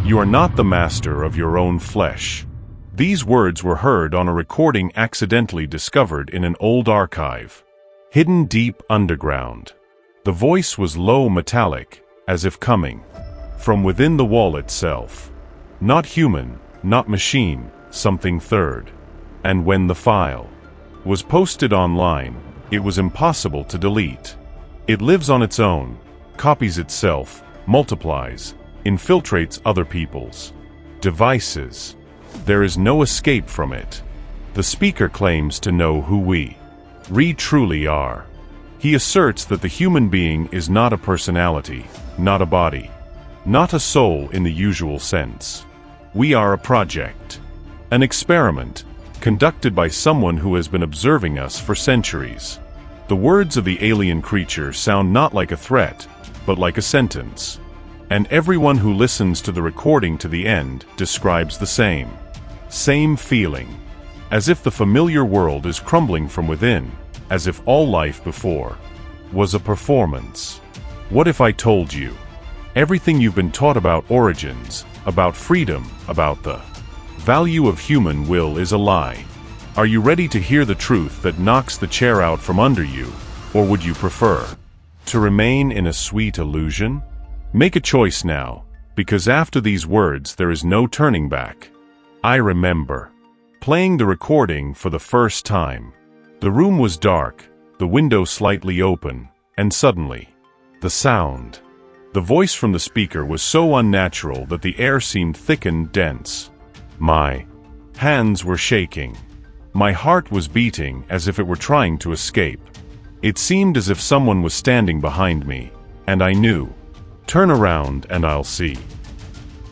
You are not the master of your own flesh. These words were heard on a recording accidentally discovered in an old archive, hidden deep underground. The voice was low, metallic, as if coming from within the wall itself. Not human, not machine, something third. And when the file was posted online, it was impossible to delete. It lives on its own, copies itself, multiplies, infiltrates other people's devices. There is no escape from it. The speaker claims to know who we truly are. He asserts that the human being is not a personality, not a body, not a soul in the usual sense. We are a project, an experiment, conducted by someone who has been observing us for centuries. The words of the alien creature sound not like a threat, but like a sentence. And everyone who listens to the recording to the end describes the same feeling. As if the familiar world is crumbling from within, as if all life before was a performance. What if I told you everything you've been taught about origins, about freedom, about the value of human will is a lie? Are you ready to hear the truth that knocks the chair out from under you, or would you prefer to remain in a sweet illusion? Make a choice now, because after these words there is no turning back. I remember playing the recording for the first time. The room was dark, the window slightly open, and suddenly, the voice from the speaker was so unnatural that the air seemed thick and dense. My hands were shaking. My heart was beating as if it were trying to escape. It seemed as if someone was standing behind me, and I knew, turn around and I'll see.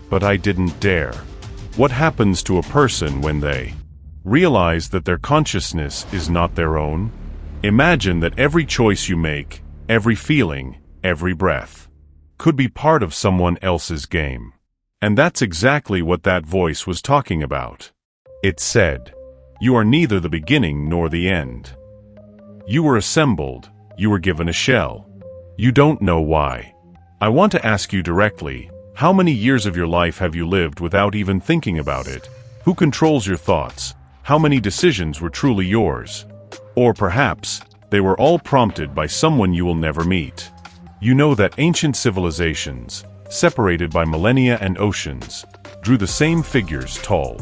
But I didn't dare. What happens to a person when they realize that their consciousness is not their own? Imagine that every choice you make, every feeling, every breath, could be part of someone else's game. And that's exactly what that voice was talking about. It said, you are neither the beginning nor the end. You were assembled, you were given a shell. You don't know why. I want to ask you directly, how many years of your life have you lived without even thinking about it? Who controls your thoughts? How many decisions were truly yours? Or perhaps, they were all prompted by someone you will never meet. You know that ancient civilizations, separated by millennia and oceans, drew the same figures, tall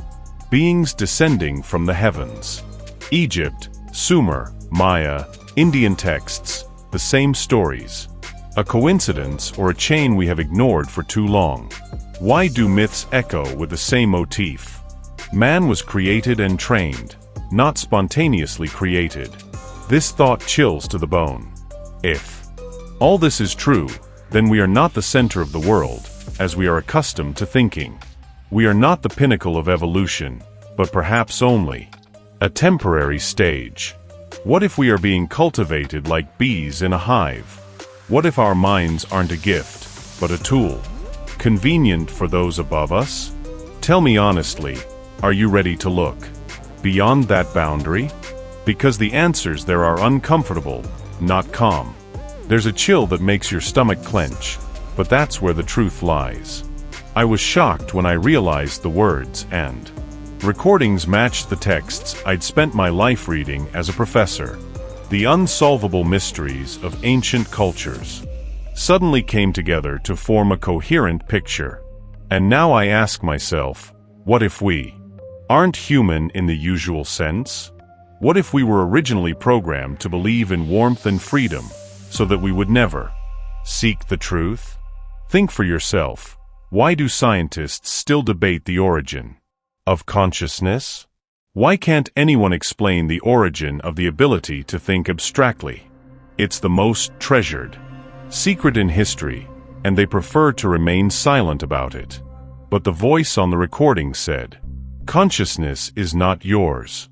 beings descending from the heavens. Egypt, Sumer, Maya, Indian texts, the same stories. A coincidence or a chain we have ignored for too long? Why do myths echo with the same motif? Man was created and trained, not spontaneously created. This thought chills to the bone. If all this is true, then we are not the center of the world, as we are accustomed to thinking. We are not the pinnacle of evolution, but perhaps only a temporary stage. What if we are being cultivated like bees in a hive? What if our minds aren't a gift, but a tool, convenient for those above us? Tell me honestly, are you ready to look beyond that boundary? Because the answers there are uncomfortable, not calm. There's a chill that makes your stomach clench, but that's where the truth lies. I was shocked when I realized the words and recordings matched the texts I'd spent my life reading as a professor. The unsolvable mysteries of ancient cultures suddenly came together to form a coherent picture. And now I ask myself, what if we aren't human in the usual sense? What if we were originally programmed to believe in warmth and freedom, so that we would never seek the truth? Think for yourself. Why do scientists still debate the origin of consciousness? Why can't anyone explain the origin of the ability to think abstractly? It's the most treasured secret in history, and they prefer to remain silent about it. But the voice on the recording said, consciousness is not yours.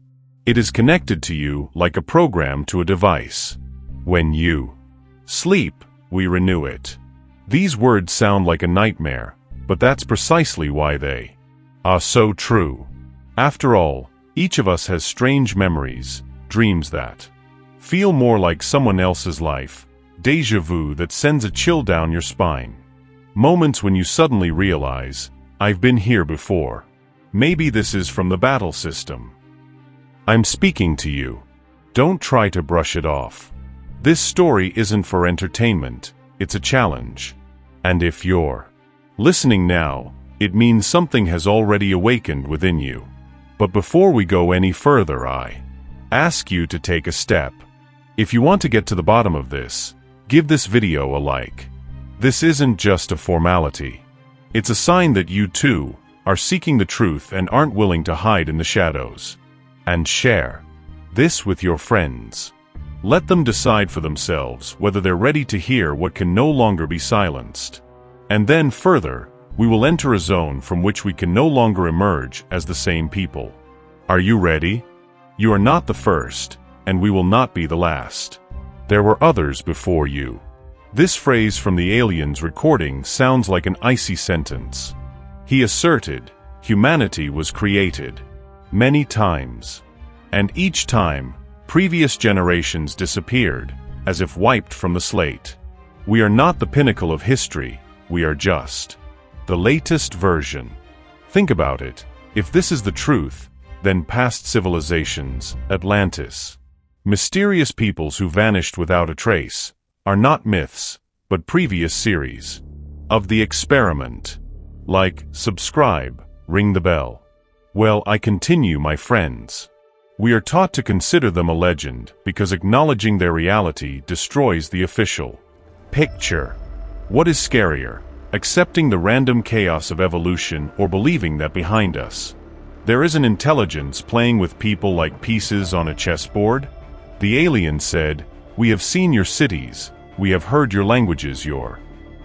It is connected to you like a program to a device. When you sleep, we renew it. These words sound like a nightmare, but that's precisely why they are so true. After all, each of us has strange memories, dreams that feel more like someone else's life, déjà vu that sends a chill down your spine. Moments when you suddenly realize, I've been here before. Maybe this is from the battle system. I'm speaking to you. Don't try to brush it off. This story isn't for entertainment, it's a challenge. And if you're listening now, it means something has already awakened within you. But before we go any further, I ask you to take a step. If you want to get to the bottom of this, give this video a like. This isn't just a formality. It's a sign that you too are seeking the truth and aren't willing to hide in the shadows. And share this with your friends. Let them decide for themselves whether they're ready to hear what can no longer be silenced. And then further, we will enter a zone from which we can no longer emerge as the same people. Are you ready? You are not the first, and we will not be the last. There were others before you. This phrase from the alien's recording sounds like an icy sentence. He asserted, humanity was created many times. And each time, previous generations disappeared, as if wiped from the slate. We are not the pinnacle of history, we are just the latest version. Think about it. If this is the truth, then past civilizations, Atlantis, mysterious peoples who vanished without a trace, are not myths, but previous series of the experiment. Like, subscribe, ring the bell. Well, I continue, my friends. We are taught to consider them a legend because acknowledging their reality destroys the official picture. What is scarier? Accepting the random chaos of evolution or believing that behind us there is an intelligence playing with people like pieces on a chessboard? The alien said, "We have seen your cities, we have heard your languages, your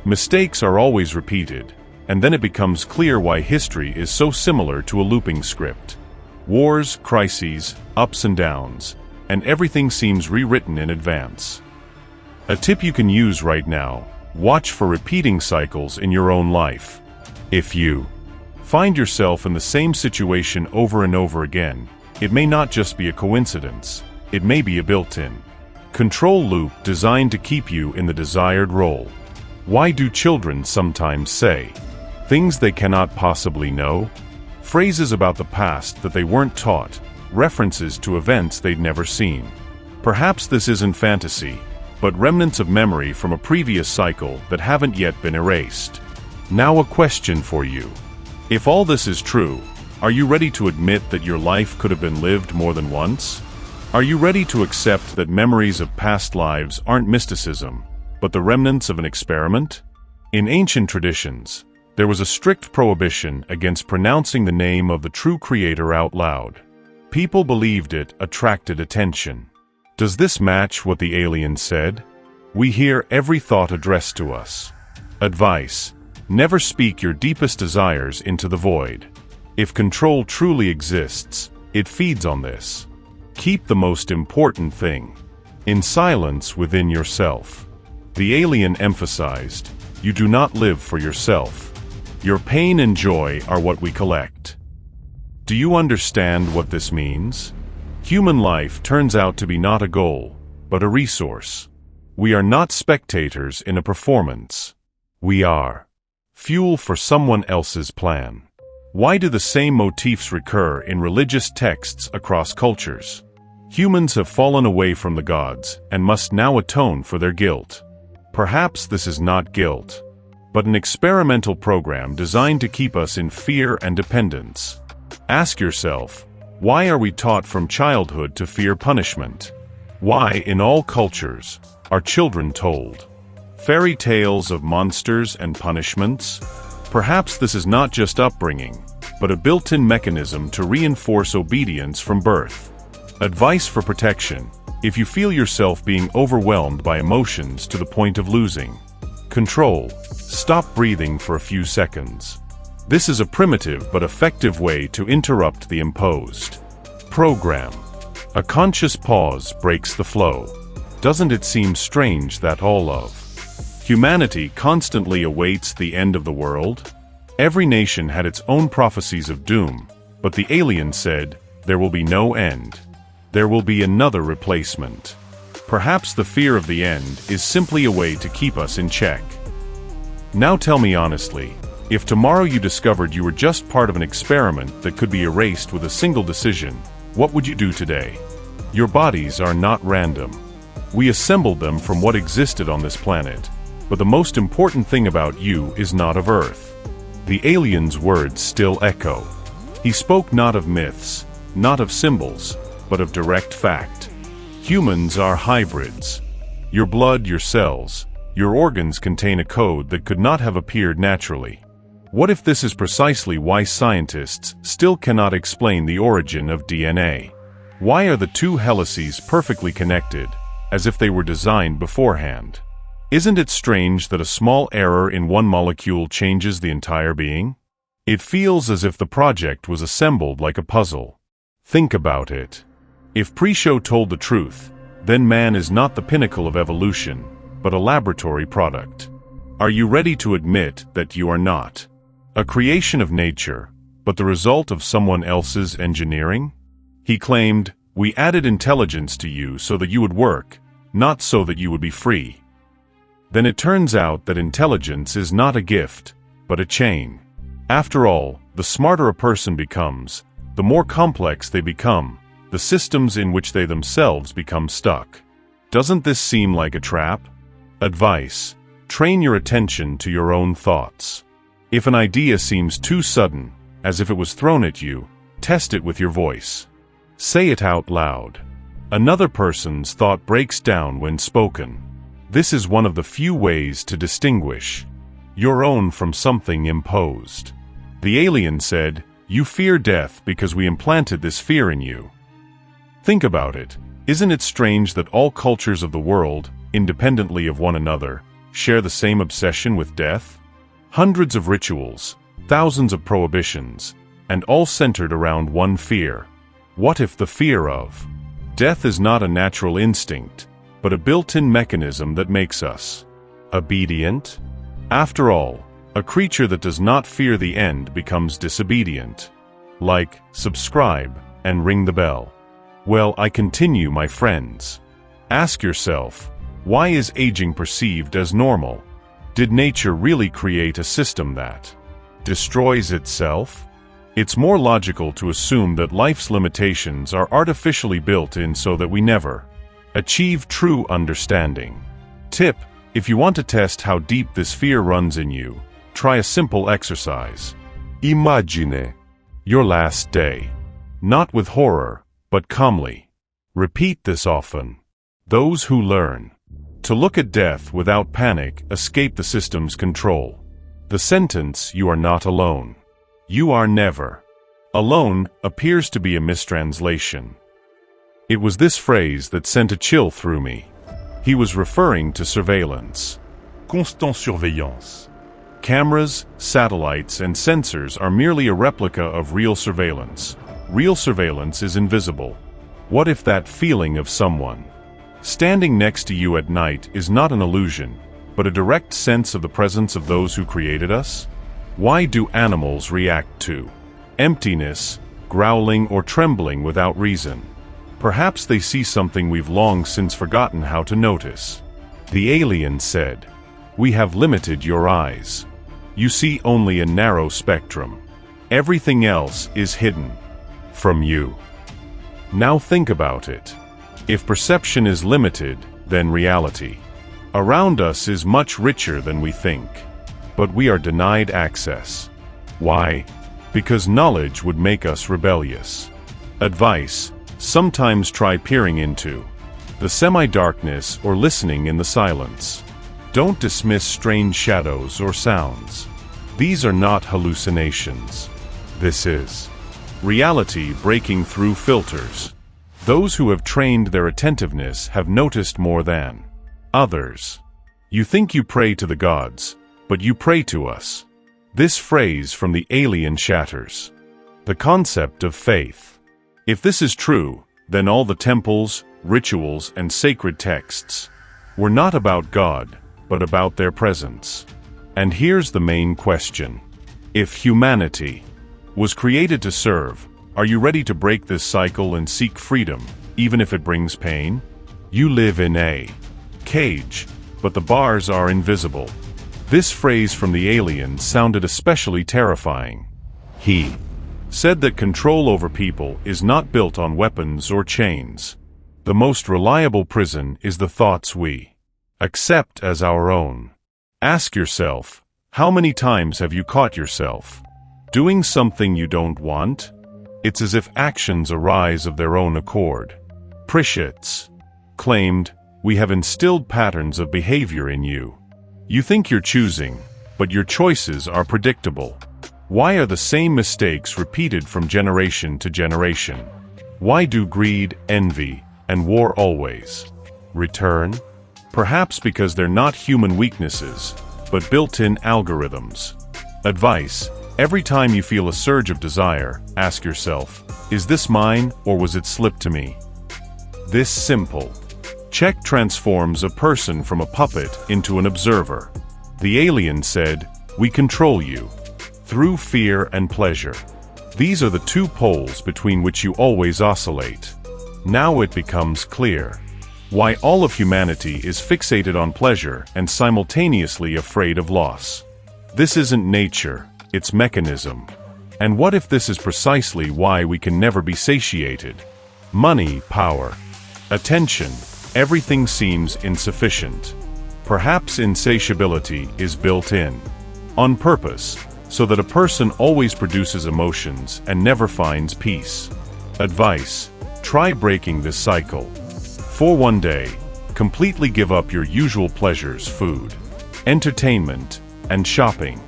mistakes are always repeated," and then it becomes clear why history is so similar to a looping script. Wars, crises, ups and downs, and everything seems rewritten in advance. A tip you can use right now: watch for repeating cycles in your own life. If you find yourself in the same situation over and over again, it may not just be a coincidence, it may be a built-in control loop designed to keep you in the desired role. Why do children sometimes say things they cannot possibly know? Phrases about the past that they weren't taught, references to events they'd never seen. Perhaps this isn't fantasy, but remnants of memory from a previous cycle that haven't yet been erased. Now a question for you. If all this is true, are you ready to admit that your life could have been lived more than once? Are you ready to accept that memories of past lives aren't mysticism, but the remnants of an experiment? In ancient traditions, there was a strict prohibition against pronouncing the name of the true creator out loud. People believed it attracted attention. Does this match what the alien said? We hear every thought addressed to us. Advice: never speak your deepest desires into the void. If control truly exists, it feeds on this. Keep the most important thing in silence within yourself. The alien emphasized, you do not live for yourself. Your pain and joy are what we collect. Do you understand what this means? Human life turns out to be not a goal, but a resource. We are not spectators in a performance. We are fuel for someone else's plan. Why do the same motifs recur in religious texts across cultures? Humans have fallen away from the gods and must now atone for their guilt. Perhaps this is not guilt, but an experimental program designed to keep us in fear and dependence. Ask yourself, why are we taught from childhood to fear punishment? Why, in all cultures, are children told fairy tales of monsters and punishments? Perhaps this is not just upbringing, but a built-in mechanism to reinforce obedience from birth. Advice for protection: if you feel yourself being overwhelmed by emotions to the point of losing control, stop breathing for a few seconds. This is a primitive but effective way to interrupt the imposed program. A conscious pause breaks the flow. Doesn't it seem strange that all of humanity constantly awaits the end of the world? Every nation had its own prophecies of doom, but the alien said, there will be no end. There will be another replacement. Perhaps the fear of the end is simply a way to keep us in check. Now tell me honestly, If tomorrow you discovered you were just part of an experiment that could be erased with a single decision, what would you do today? Your bodies are not random. We assembled them from what existed on this planet, but the most important thing about you is not of Earth. The alien's words still echo. He spoke not of myths, not of symbols, but of direct fact. Humans are hybrids. Your blood, your cells, your organs contain a code that could not have appeared naturally. What if this is precisely why scientists still cannot explain the origin of DNA? Why are the two helices perfectly connected, as if they were designed beforehand? Isn't it strange that a small error in one molecule changes the entire being? It feels as if the project was assembled like a puzzle. Think about it. If pre-show told the truth, then man is not the pinnacle of evolution, but a laboratory product. Are you ready to admit that you are not a creation of nature, but the result of someone else's engineering? He claimed, "We added intelligence to you so that you would work, not so that you would be free." Then it turns out that intelligence is not a gift, but a chain. After all, the smarter a person becomes, the more complex they become, the systems in which they themselves become stuck. Doesn't this seem like a trap? Advice: train your attention to your own thoughts. If an idea seems too sudden, as if it was thrown at you, test it with your voice. Say it out loud. Another person's thought breaks down when spoken. This is one of the few ways to distinguish your own from something imposed. The alien said, "You fear death because we implanted this fear in you." Think about it. Isn't it strange that all cultures of the world, independently of one another, share the same obsession with death? Hundreds of rituals, thousands of prohibitions, and all centered around one fear. What if the fear of death is not a natural instinct, but a built-in mechanism that makes us obedient? After all, a creature that does not fear the end becomes disobedient. Like, subscribe, and ring the bell. Well, I continue, my friends. Ask yourself, why is aging perceived as normal? Did nature really create a system that destroys itself? It's more logical to assume that life's limitations are artificially built in so that we never achieve true understanding. Tip: if you want to test how deep this fear runs in you, try a simple exercise. Imagine your last day. Not with horror, but calmly. Repeat this often. Those who learn to look at death without panic escape the system's control. The sentence, "You are not alone. You are never alone," appears to be a mistranslation. It was this phrase that sent a chill through me. He was referring to surveillance. Constant surveillance. Cameras, satellites, and sensors are merely a replica of real surveillance. Real surveillance is invisible. What if that feeling of someone standing next to you at night is not an illusion, but a direct sense of the presence of those who created us? Why do animals react to emptiness, growling, or trembling without reason? Perhaps they see something we've long since forgotten how to notice. The alien said, "We have limited your eyes. You see only a narrow spectrum. Everything else is hidden from you." Now think about it. If perception is limited, then reality around us is much richer than we think. But we are denied access. Why? Because knowledge would make us rebellious. Advice: sometimes try peering into the semi-darkness or listening in the silence. Don't dismiss strange shadows or sounds. These are not hallucinations. This is reality breaking through filters. Those who have trained their attentiveness have noticed more than others. You think you pray to the gods, but you pray to us. This phrase from the alien shatters the concept of faith. If this is true, then all the temples, rituals, and sacred texts were not about God, but about their presence. And here's the main question. If humanity was created to serve, are you ready to break this cycle and seek freedom, even if it brings pain? You live in a cage, but the bars are invisible. This phrase from the alien sounded especially terrifying. He said that control over people is not built on weapons or chains. The most reliable prison is the thoughts we accept as our own. Ask yourself, how many times have you caught yourself doing something you don't want? It's as if actions arise of their own accord. Pritchett claimed, "We have instilled patterns of behavior in you. You think you're choosing, but your choices are predictable. Why are the same mistakes repeated from generation to generation? Why do greed, envy, and war always return? Perhaps because they're not human weaknesses, but built-in algorithms." Advice: every time you feel a surge of desire, ask yourself, is this mine or was it slipped to me? This simple check transforms a person from a puppet into an observer. The alien said, "We control you through fear and pleasure. These are the two poles between which you always oscillate." Now it becomes clear why all of humanity is fixated on pleasure and simultaneously afraid of loss. This isn't nature, it's mechanism. And what if this is precisely why we can never be satiated? Money, power, attention, everything seems insufficient. Perhaps insatiability is built in, on purpose, so that a person always produces emotions and never finds peace. Advice: try breaking this cycle. For one day, completely give up your usual pleasures, food, entertainment, and shopping.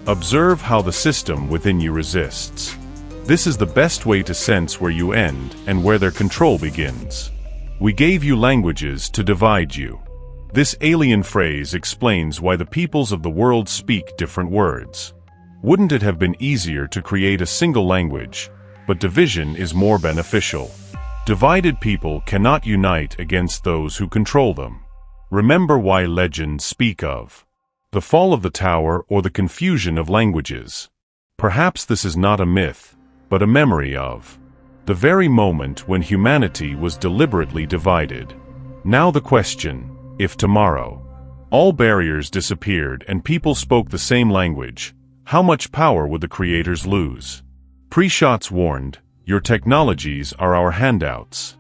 Observe how the system within you resists. This is the best way to sense where you end and where their control begins. We gave you languages to divide you. This alien phrase explains why the peoples of the world speak different words. Wouldn't it have been easier to create a single language? But division is more beneficial. Divided people cannot unite against those who control them. Remember why legends speak of the fall of the tower or the confusion of languages. Perhaps this is not a myth, but a memory of the very moment when humanity was deliberately divided. Now the question, if tomorrow all barriers disappeared and people spoke the same language, how much power would the creators lose? Pritchett warned, "Your technologies are our handouts."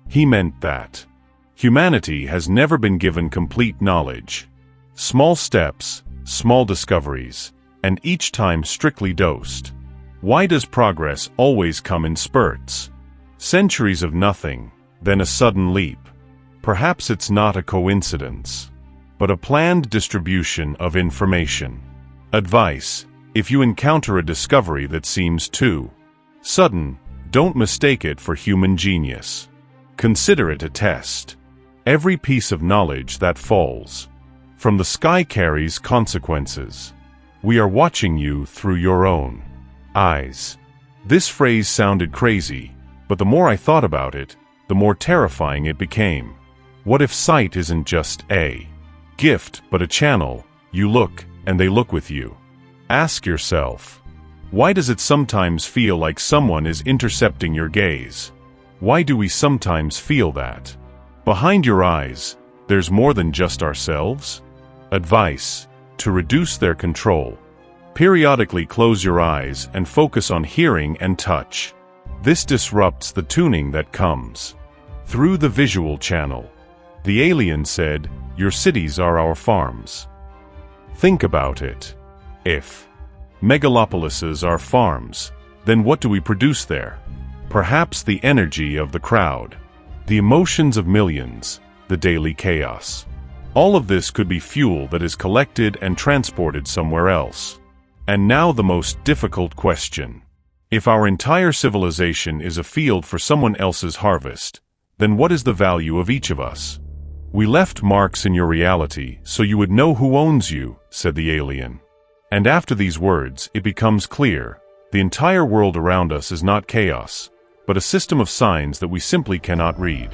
He meant that humanity has never been given complete knowledge. Small steps, small discoveries, and each time strictly dosed. Why does progress always come in spurts? Centuries of nothing, then a sudden leap. Perhaps it's not a coincidence, but a planned distribution of information. Advice: if you encounter a discovery that seems too sudden, don't mistake it for human genius. Consider it a test. Every piece of knowledge that falls from the sky carries consequences. We are watching you through your own eyes. This phrase sounded crazy, but the more I thought about it, the more terrifying it became. What if sight isn't just a gift, but a channel? You look, and they look with you. Ask yourself, why does it sometimes feel like someone is intercepting your gaze? Why do we sometimes feel that behind your eyes, there's more than just ourselves? Advice: to reduce their control, periodically close your eyes and focus on hearing and touch. This disrupts the tuning that comes through the visual channel. The alien said, "Your cities are our farms." Think about it. If megalopolises are farms, then what do we produce there? Perhaps the energy of the crowd, the emotions of millions, the daily chaos. All of this could be fuel that is collected and transported somewhere else. And now the most difficult question. If our entire civilization is a field for someone else's harvest, then what is the value of each of us? "We left marks in your reality so you would know who owns you," said the alien. And after these words, it becomes clear, the entire world around us is not chaos, but a system of signs that we simply cannot read.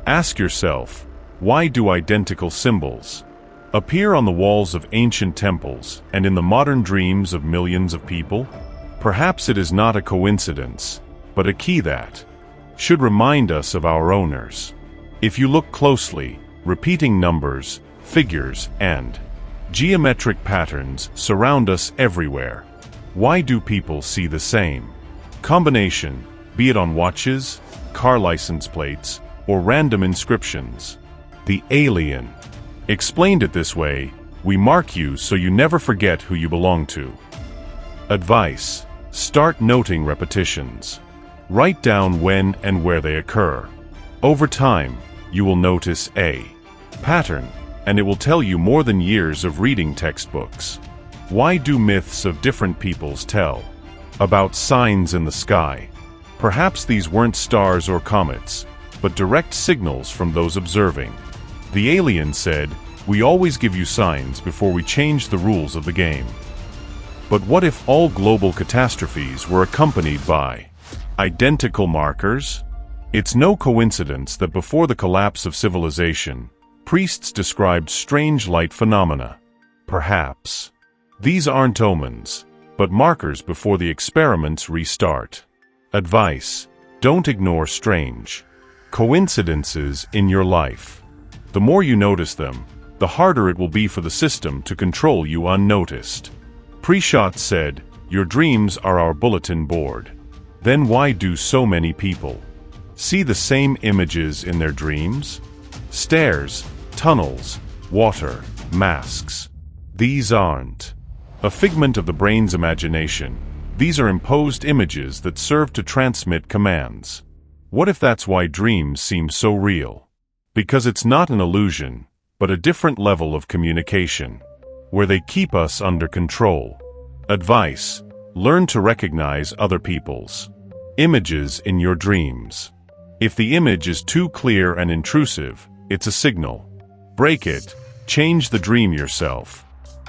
Ask yourself, why do identical symbols appear on the walls of ancient temples and in the modern dreams of millions of people? Perhaps it is not a coincidence, but a key that should remind us of our owners. If you look closely, repeating numbers, figures, and Geometric patterns surround us everywhere. Why do people see the same combination, be it on watches, car license plates, or random inscriptions? The alien explained it this way: we mark you so you never forget who you belong to. Advice: start noting repetitions. Write down when and where they occur. Over time, you will notice a pattern, and it will tell you more than years of reading textbooks. Why do myths of different peoples tell about signs in the sky? Perhaps these weren't stars or comets, but direct signals from those observing. The alien said, "We always give you signs before we change the rules of the game." But what if all global catastrophes were accompanied by identical markers? It's no coincidence that before the collapse of civilization, priests described strange light phenomena. Perhaps these aren't omens, but markers before the experiments restart. Advice: don't ignore strange coincidences in your life. The more you notice them, the harder it will be for the system to control you unnoticed. Pre-Shot said, "Your dreams are our bulletin board." Then why do so many people see the same images in their dreams? Stairs, tunnels, water, masks. These aren't a figment of the brain's imagination. These are imposed images that serve to transmit commands. What if that's why dreams seem so real? Because it's not an illusion, but a different level of communication, where they keep us under control. Advice: learn to recognize other people's images in your dreams. If the image is too clear and intrusive, it's a signal. Break it, change the dream yourself.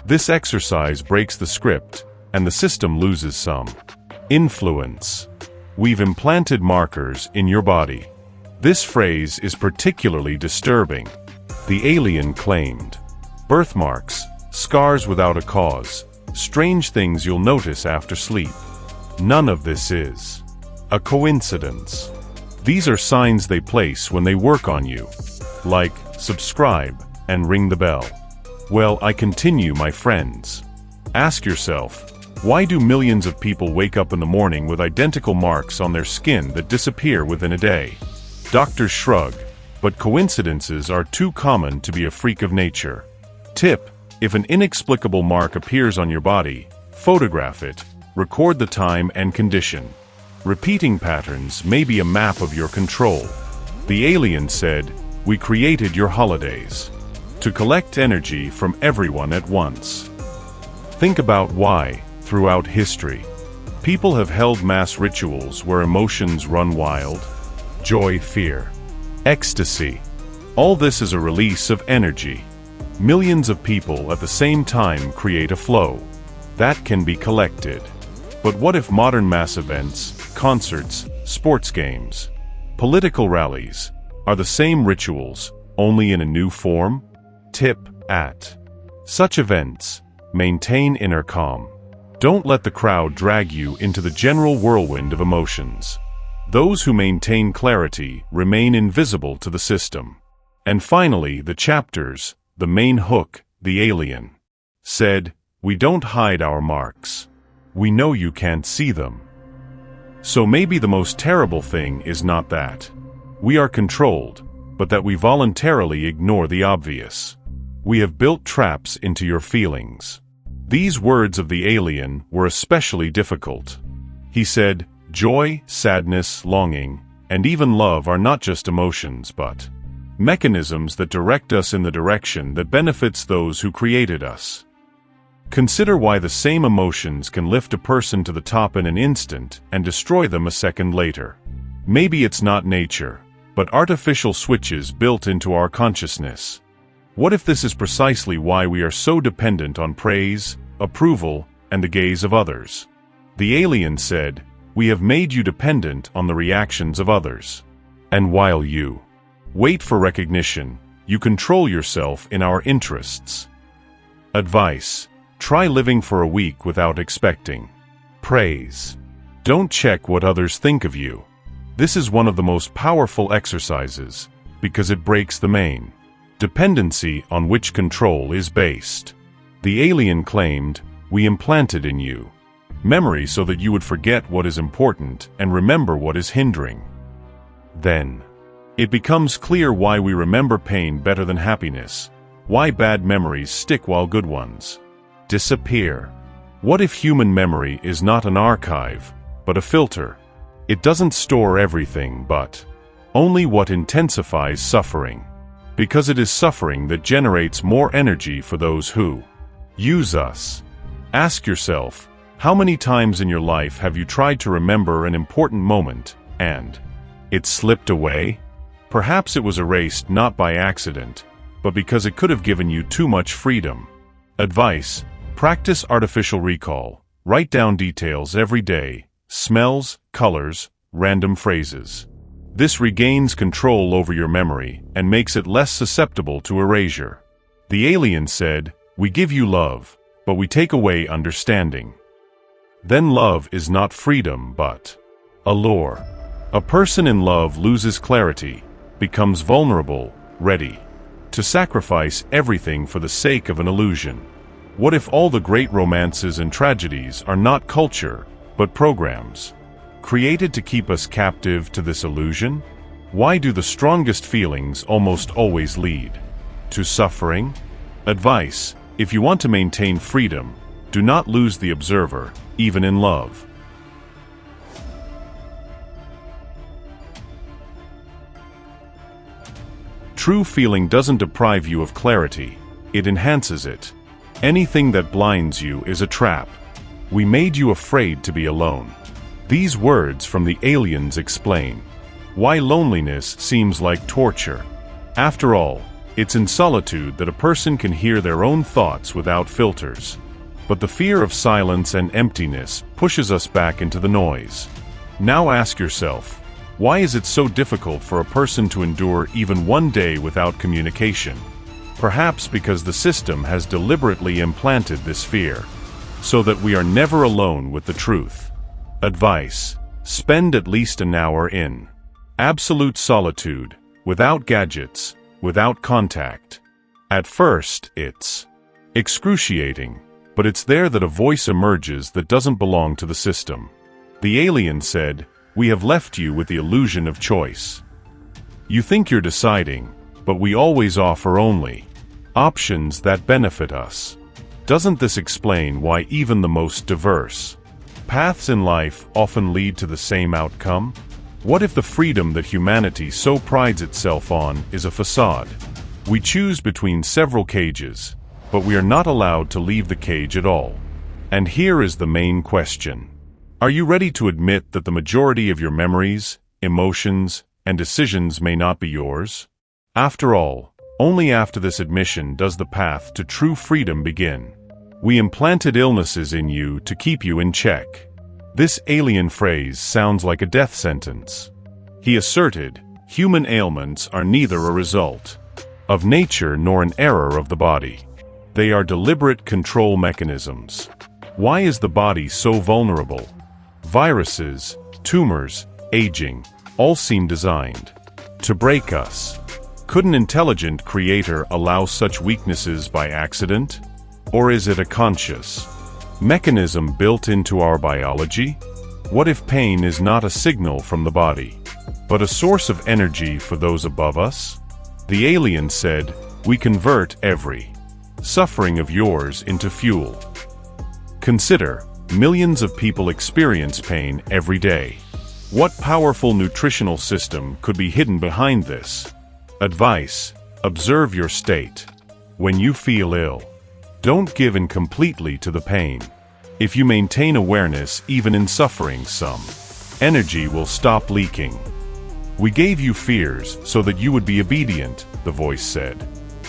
This exercise breaks the script, and the system loses some influence. We've implanted markers in your body. This phrase is particularly disturbing. The alien claimed birthmarks, scars without a cause, strange things you'll notice after sleep. None of this is a coincidence. These are signs they place when they work on you. Like, subscribe, and ring the bell. Well, I continue, my friends. Ask yourself, why do millions of people wake up in the morning with identical marks on their skin that disappear within a day? Doctors shrug, but coincidences are too common to be a freak of nature. Tip: if an inexplicable mark appears on your body, photograph it, record the time and condition. Repeating patterns may be a map of your control. The alien said, "We created your holidays to collect energy from everyone at once." Think about why, throughout history, people have held mass rituals where emotions run wild. Joy, fear, ecstasy. All this is a release of energy. Millions of people at the same time create a flow that can be collected. But what if modern mass events, concerts, sports games, political rallies, are the same rituals, only in a new form? Tip: at such events, maintain inner calm. Don't let the crowd drag you into the general whirlwind of emotions. Those who maintain clarity remain invisible to the system. And finally, the chapters, the main hook, the alien said, "We don't hide our marks. We know you can't see them." So maybe the most terrible thing is not that we are controlled, but that we voluntarily ignore the obvious. We have built traps into your feelings. These words of the alien were especially difficult. He said, joy, sadness, longing, and even love are not just emotions but mechanisms that direct us in the direction that benefits those who created us. Consider why the same emotions can lift a person to the top in an instant and destroy them a second later. Maybe it's not nature, but artificial switches built into our consciousness. What if this is precisely why we are so dependent on praise, approval, and the gaze of others? The alien said, "We have made you dependent on the reactions of others. And while you wait for recognition, you control yourself in our interests." Advice: try living for a week without expecting praise. Don't check what others think of you. This is one of the most powerful exercises, because it breaks the main dependency on which control is based. The alien claimed, "We implanted in you memory so that you would forget what is important and remember what is hindering." Then, it becomes clear why we remember pain better than happiness, why bad memories stick while good ones disappear. What if human memory is not an archive, but a filter? It doesn't store everything but only what intensifies suffering. Because it is suffering that generates more energy for those who use us. Ask yourself, how many times in your life have you tried to remember an important moment, and it slipped away? Perhaps it was erased not by accident, but because it could have given you too much freedom. Advice: practice artificial recall. Write down details every day, smells, colors, random phrases. This regains control over your memory and makes it less susceptible to erasure. The alien said, "We give you love, but we take away understanding." Then love is not freedom but allure. A person in love loses clarity, becomes vulnerable, ready to sacrifice everything for the sake of an illusion. What if all the great romances and tragedies are not culture, but programs created to keep us captive to this illusion? Why do the strongest feelings almost always lead to suffering? Advice: if you want to maintain freedom, do not lose the observer, even in love. True feeling doesn't deprive you of clarity, it enhances it. Anything that blinds you is a trap. We made you afraid to be alone. These words from the aliens explain why loneliness seems like torture. After all, it's in solitude that a person can hear their own thoughts without filters. But the fear of silence and emptiness pushes us back into the noise. Now ask yourself, why is it so difficult for a person to endure even one day without communication? Perhaps because the system has deliberately implanted this fear, so that we are never alone with the truth. Advice: spend at least an hour in absolute solitude, without gadgets, without contact. At first, it's excruciating, but it's there that a voice emerges that doesn't belong to the system. The alien said, "We have left you with the illusion of choice. You think you're deciding, but we always offer only options that benefit us." Doesn't this explain why even the most diverse paths in life often lead to the same outcome? What if the freedom that humanity so prides itself on is a facade? We choose between several cages, but we are not allowed to leave the cage at all. And here is the main question. Are you ready to admit that the majority of your memories, emotions, and decisions may not be yours? After all, only after this admission does the path to true freedom begin. We implanted illnesses in you to keep you in check. This alien phrase sounds like a death sentence. He asserted, human ailments are neither a result of nature nor an error of the body. They are deliberate control mechanisms. Why is the body so vulnerable? Viruses, tumors, aging, all seem designed to break us. Could an intelligent creator allow such weaknesses by accident? Or is it a conscious mechanism built into our biology? What if pain is not a signal from the body, but a source of energy for those above us? The alien said, "We convert every suffering of yours into fuel." Consider, millions of people experience pain every day. What powerful nutritional system could be hidden behind this? Advice: observe your state. When you feel ill, don't give in completely to the pain. If you maintain awareness even in suffering, some energy will stop leaking. We gave you fears so that you would be obedient, the voice said.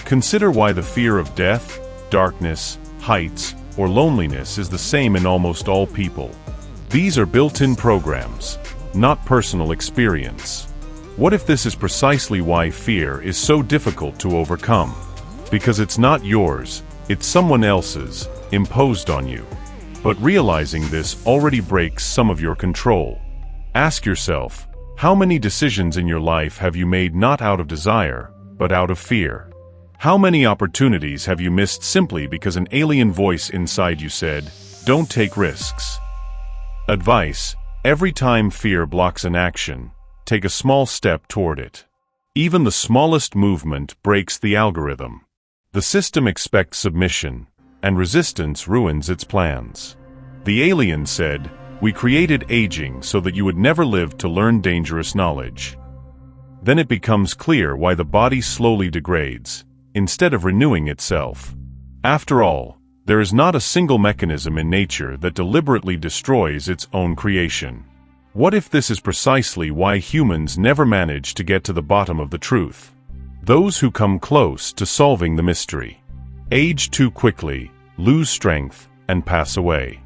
Consider why the fear of death, darkness, heights, or loneliness is the same in almost all people. These are built-in programs, not personal experience. What if this is precisely why fear is so difficult to overcome? Because it's not yours, it's someone else's, imposed on you. But realizing this already breaks some of your control. Ask yourself, how many decisions in your life have you made not out of desire, but out of fear? How many opportunities have you missed simply because an alien voice inside you said, "Don't take risks"? Advice: every time fear blocks an action, take a small step toward it. Even the smallest movement breaks the algorithm. The system expects submission, and resistance ruins its plans. The alien said, "We created aging so that you would never live to learn dangerous knowledge." Then it becomes clear why the body slowly degrades, instead of renewing itself. After all, there is not a single mechanism in nature that deliberately destroys its own creation. What if this is precisely why humans never manage to get to the bottom of the truth? Those who come close to solving the mystery age too quickly, lose strength, and pass away.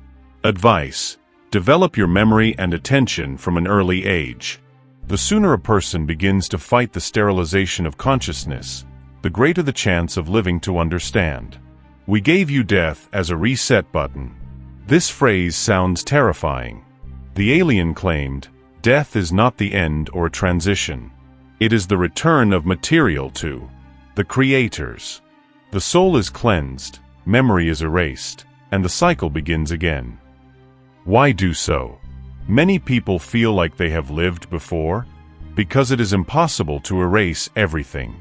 Advice: develop your memory and attention from an early age. The sooner a person begins to fight the sterilization of consciousness, the greater the chance of living to understand. We gave you death as a reset button. This phrase sounds terrifying. The alien claimed, death is not the end or a transition. It is the return of material to the creators. The soul is cleansed, memory is erased, and the cycle begins again. Why do so? Many people feel like they have lived before, because it is impossible to erase everything.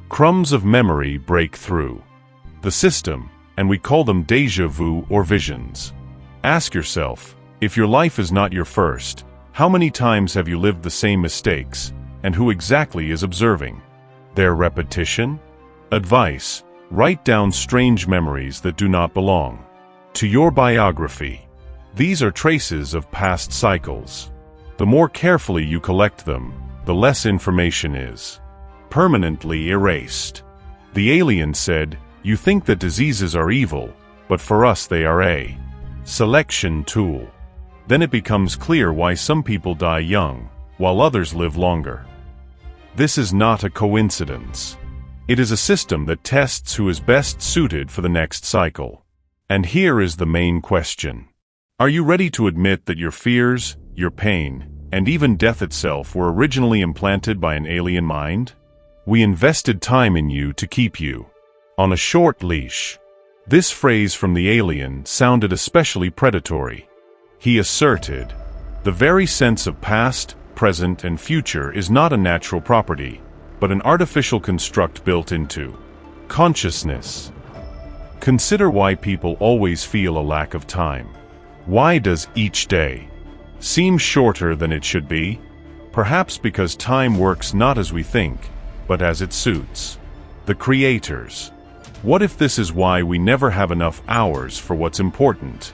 Crumbs of memory break through the system, and we call them déjà vu or visions. Ask yourself, if your life is not your first, how many times have you lived the same mistakes, and who exactly is observing their repetition? Advice: write down strange memories that do not belong to your biography. These are traces of past cycles. The more carefully you collect them, the less information is permanently erased. The alien said, "You think that diseases are evil, but for us they are a selection tool." Then it becomes clear why some people die young, while others live longer. This is not a coincidence. It is a system that tests who is best suited for the next cycle. And here is the main question. Are you ready to admit that your fears, your pain, and even death itself were originally implanted by an alien mind? We invested time in you to keep you on a short leash. This phrase from the alien sounded especially predatory. He asserted, the very sense of past, present, and future is not a natural property, but an artificial construct built into consciousness. Consider why people always feel a lack of time. Why does each day seem shorter than it should be? Perhaps because time works not as we think, but as it suits the creators. What if this is why we never have enough hours for what's important?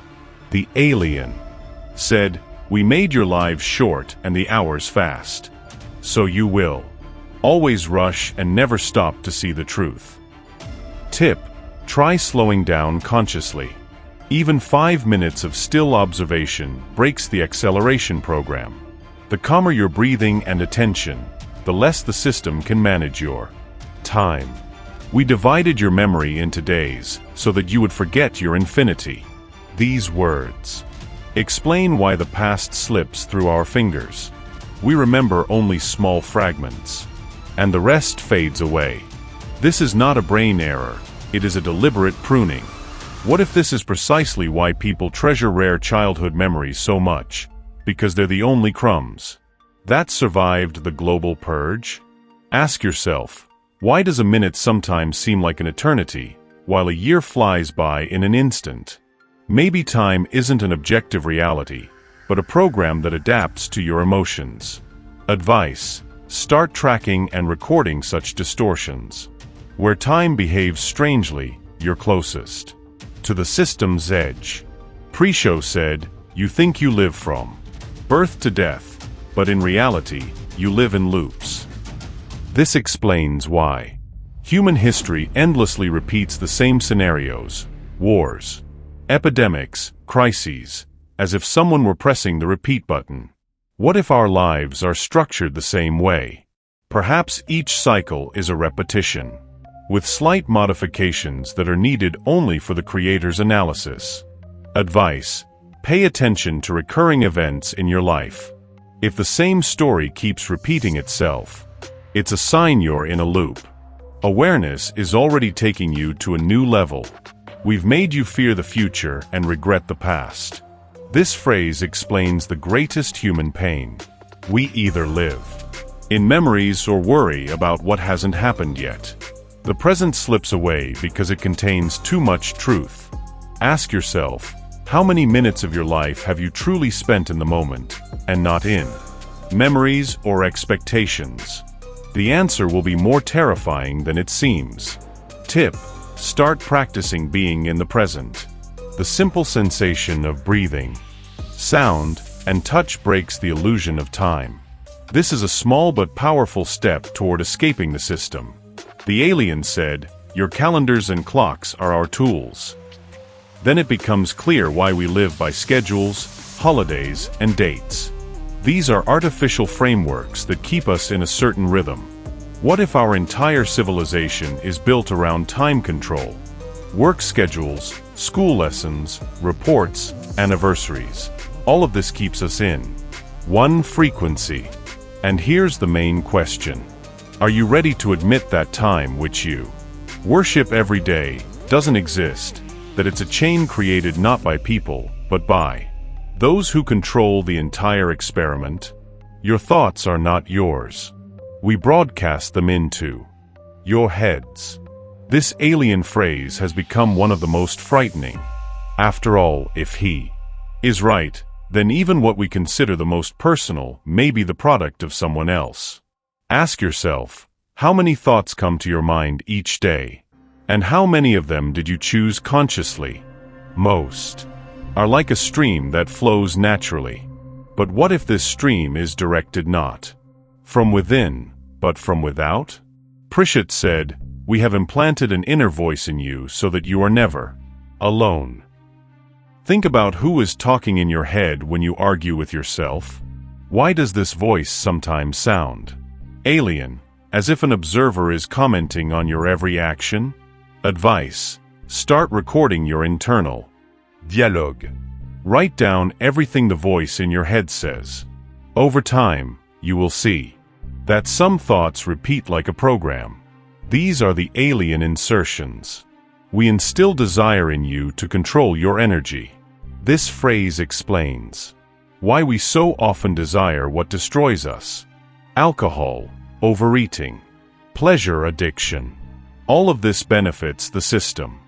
The alien said, "We made your lives short and the hours fast. So you will always rush and never stop to see the truth." Tip: try slowing down consciously. Even 5 minutes of still observation breaks the acceleration program. The calmer your breathing and attention, the less the system can manage your time. We divided your memory into days so that you would forget your infinity. These words explain why the past slips through our fingers. We remember only small fragments, and the rest fades away. This is not a brain error, it is a deliberate pruning. What if this is precisely why people treasure rare childhood memories so much? Because they're the only crumbs that survived the global purge? Ask yourself, why does a minute sometimes seem like an eternity, while a year flies by in an instant? Maybe time isn't an objective reality, but a program that adapts to your emotions. Advice: start tracking and recording such distortions. Where time behaves strangely, you're closest to the system's edge. Pre-show said, "You think you live from birth to death, but in reality, you live in loops." This explains why human history endlessly repeats the same scenarios: wars, epidemics, crises, as if someone were pressing the repeat button. What if our lives are structured the same way? Perhaps each cycle is a repetition, with slight modifications that are needed only for the creator's analysis. Advice: pay attention to recurring events in your life. If the same story keeps repeating itself, it's a sign you're in a loop. Awareness is already taking you to a new level. We've made you fear the future and regret the past. This phrase explains the greatest human pain. We either live in memories or worry about what hasn't happened yet. The present slips away because it contains too much truth. Ask yourself, how many minutes of your life have you truly spent in the moment, and not in memories or expectations? The answer will be more terrifying than it seems. Tip: start practicing being in the present. The simple sensation of breathing, sound, and touch breaks the illusion of time. This is a small but powerful step toward escaping the system. The alien said, "Your calendars and clocks are our tools." Then it becomes clear why we live by schedules, holidays, and dates. These are artificial frameworks that keep us in a certain rhythm. What if our entire civilization is built around time control? Work schedules, school lessons, reports, anniversaries. All of this keeps us in one frequency. And here's the main question. Are you ready to admit that time which you worship every day doesn't exist, that it's a chain created not by people, but by those who control the entire experiment? Your thoughts are not yours. We broadcast them into your heads. This alien phrase has become one of the most frightening. After all, if he is right, then even what we consider the most personal may be the product of someone else. Ask yourself, how many thoughts come to your mind each day? And how many of them did you choose consciously? Most are like a stream that flows naturally. But what if this stream is directed not from within, but from without? Pritchett said, "We have implanted an inner voice in you so that you are never alone." Think about who is talking in your head when you argue with yourself. Why does this voice sometimes sound alien, as if an observer is commenting on your every action? Advice: start recording your internal dialogue. Write down everything the voice in your head says. Over time, you will see that some thoughts repeat like a program. These are the alien insertions. We instill desire in you to control your energy. This phrase explains why we so often desire what destroys us. Alcohol, overeating, pleasure addiction. All of this benefits the system.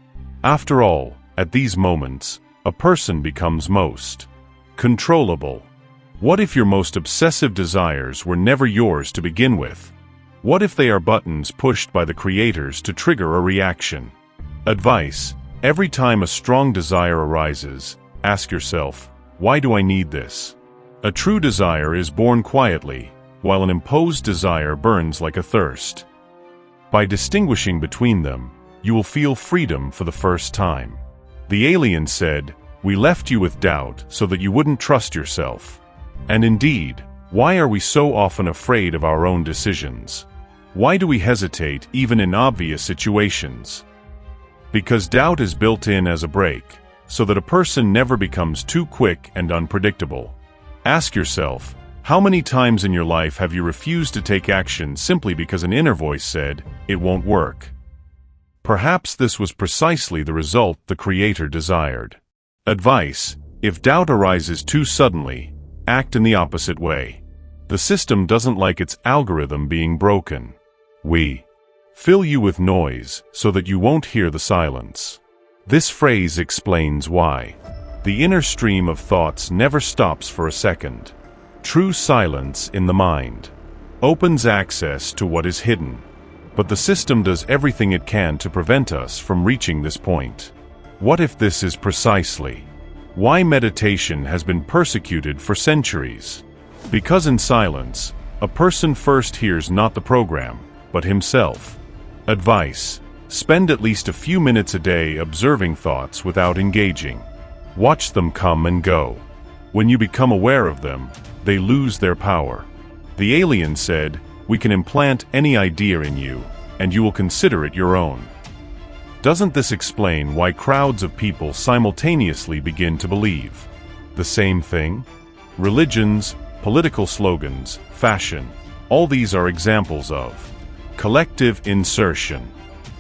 After all, at these moments, a person becomes most controllable. What if your most obsessive desires were never yours to begin with? What if they are buttons pushed by the creators to trigger a reaction? Advice: every time a strong desire arises, ask yourself, why do I need this? A true desire is born quietly, while an imposed desire burns like a thirst. By distinguishing between them, you will feel freedom for the first time. The alien said, "We left you with doubt so that you wouldn't trust yourself." And indeed, why are we so often afraid of our own decisions? Why do we hesitate even in obvious situations? Because doubt is built in as a brake, so that a person never becomes too quick and unpredictable. Ask yourself, how many times in your life have you refused to take action simply because an inner voice said, "It won't work"? Perhaps this was precisely the result the Creator desired. Advice: if doubt arises too suddenly, act in the opposite way. The system doesn't like its algorithm being broken. We fill you with noise so that you won't hear the silence. This phrase explains why the inner stream of thoughts never stops for a second. True silence in the mind opens access to what is hidden. But the system does everything it can to prevent us from reaching this point. What if this is precisely why meditation has been persecuted for centuries? Because in silence, a person first hears not the program, but himself. Advice: spend at least a few minutes a day observing thoughts without engaging. Watch them come and go. When you become aware of them, they lose their power. The alien said, "We can implant any idea in you, and you will consider it your own." Doesn't this explain why crowds of people simultaneously begin to believe the same thing? Religions, political slogans, fashion, all these are examples of Collective insertion.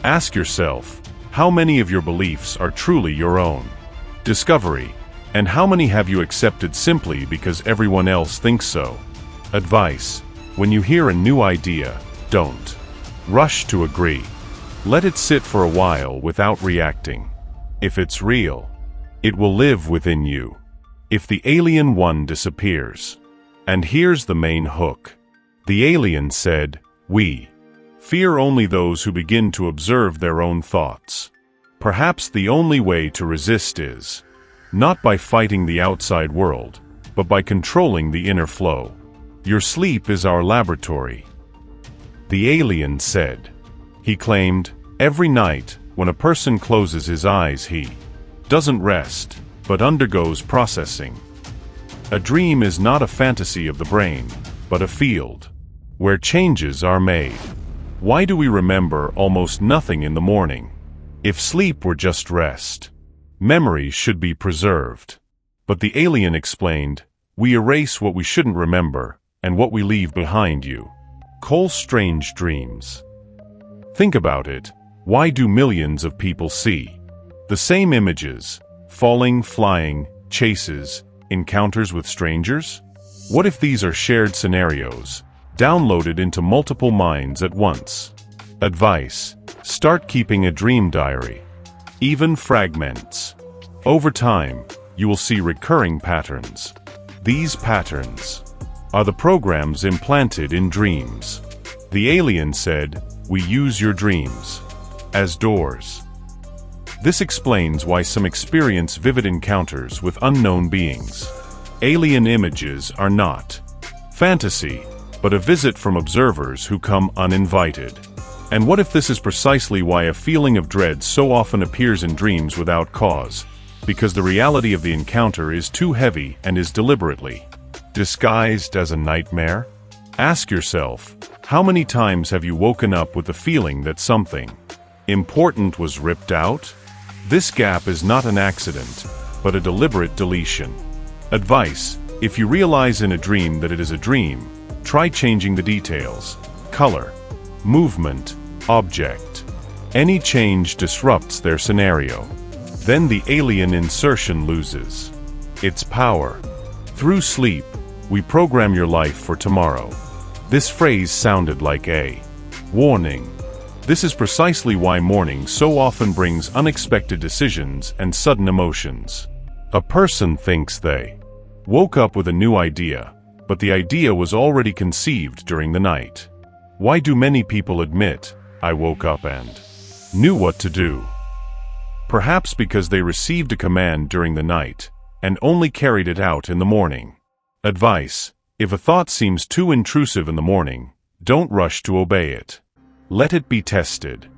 Ask yourself, how many of your beliefs are truly your own? Discovery. And how many have you accepted simply because everyone else thinks so? Advice. When you hear a new idea, don't rush to agree. Let it sit for a while without reacting. If it's real, it will live within you. If the alien one disappears. And here's the main hook. The alien said, "We fear only those who begin to observe their own thoughts." Perhaps the only way to resist is not by fighting the outside world, but by controlling the inner flow. Your sleep is our laboratory. The alien said. He claimed, every night, when a person closes his eyes, he doesn't rest, but undergoes processing. A dream is not a fantasy of the brain, but a field where changes are made. Why do we remember almost nothing in the morning? If sleep were just rest, memories should be preserved. But the alien explained, we erase what we shouldn't remember, and what we leave behind you. Call strange dreams. Think about it. Why do millions of people see the same images? Falling, flying, chases, encounters with strangers? What if these are shared scenarios, downloaded into multiple minds at once? Advice. Start keeping a dream diary. Even fragments. Over time, you will see recurring patterns. These patterns are the programs implanted in dreams. The alien said, we use your dreams as doors. This explains why some experience vivid encounters with unknown beings. Alien images are not fantasy, but a visit from observers who come uninvited. And what if this is precisely why a feeling of dread so often appears in dreams without cause? Because the reality of the encounter is too heavy and is deliberately disguised as a nightmare? Ask yourself, how many times have you woken up with the feeling that something important was ripped out? This gap is not an accident, but a deliberate deletion. Advice. If you realize in a dream that it is a dream, try changing the details, color, movement, object. Any change disrupts their scenario. Then the alien insertion loses its power. Through sleep, we program your life for tomorrow. This phrase sounded like a warning. This is precisely why morning so often brings unexpected decisions and sudden emotions. A person thinks they woke up with a new idea, but the idea was already conceived during the night. Why do many people admit, I woke up and knew what to do? Perhaps because they received a command during the night and only carried it out in the morning. Advice. If a thought seems too intrusive in the morning, don't rush to obey it. Let it be tested.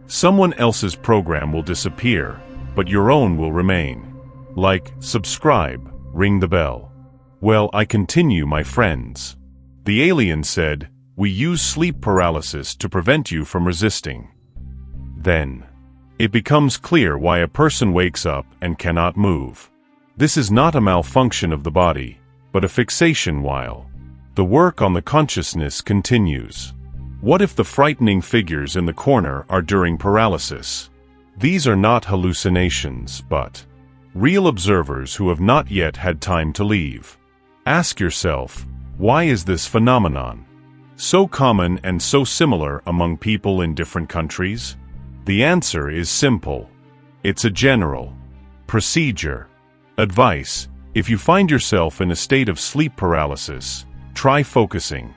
Someone else's program will disappear, but your own will remain. Like, subscribe, ring the bell. Well, I continue, my friends. The alien said, we use sleep paralysis to prevent you from resisting. Then, it becomes clear why a person wakes up and cannot move. This is not a malfunction of the body, but a fixation while the work on the consciousness continues. What if the frightening figures in the corner are during paralysis? These are not hallucinations, but real observers who have not yet had time to leave. Ask yourself, why is this phenomenon so common and so similar among people in different countries? The answer is simple. It's a general procedure. Advice. If you find yourself in a state of sleep paralysis, try focusing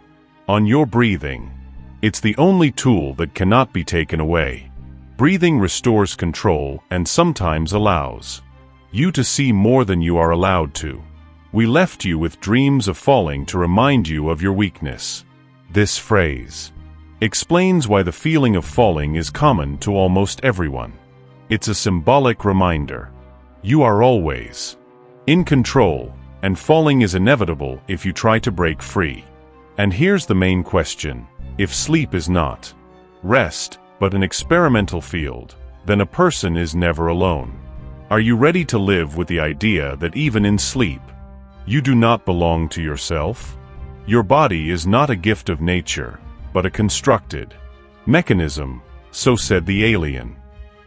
on your breathing. It's the only tool that cannot be taken away. Breathing restores control and sometimes allows you to see more than you are allowed to. We left you with dreams of falling to remind you of your weakness. This phrase explains why the feeling of falling is common to almost everyone. It's a symbolic reminder. You are always in control, and falling is inevitable if you try to break free. And here's the main question. If sleep is not rest, but an experimental field, then a person is never alone. Are you ready to live with the idea that even in sleep, you do not belong to yourself? Your body is not a gift of nature, but a constructed Mechanism, so said the alien.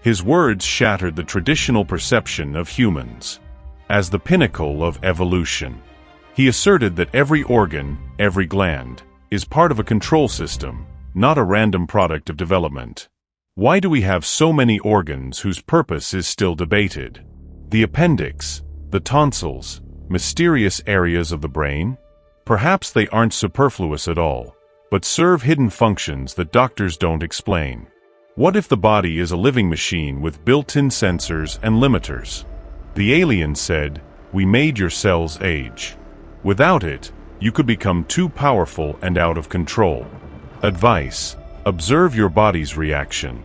His words shattered the traditional perception of humans as the pinnacle of evolution. He asserted that every organ, every gland, is part of a control system, not a random product of development. Why do we have so many organs whose purpose is still debated? The appendix, the tonsils, mysterious areas of the brain? Perhaps they aren't superfluous at all, but serve hidden functions that doctors don't explain. What if the body is a living machine with built-in sensors and limiters? The alien said, "We made your cells age. Without it, you could become too powerful and out of control." Advice: observe your body's reaction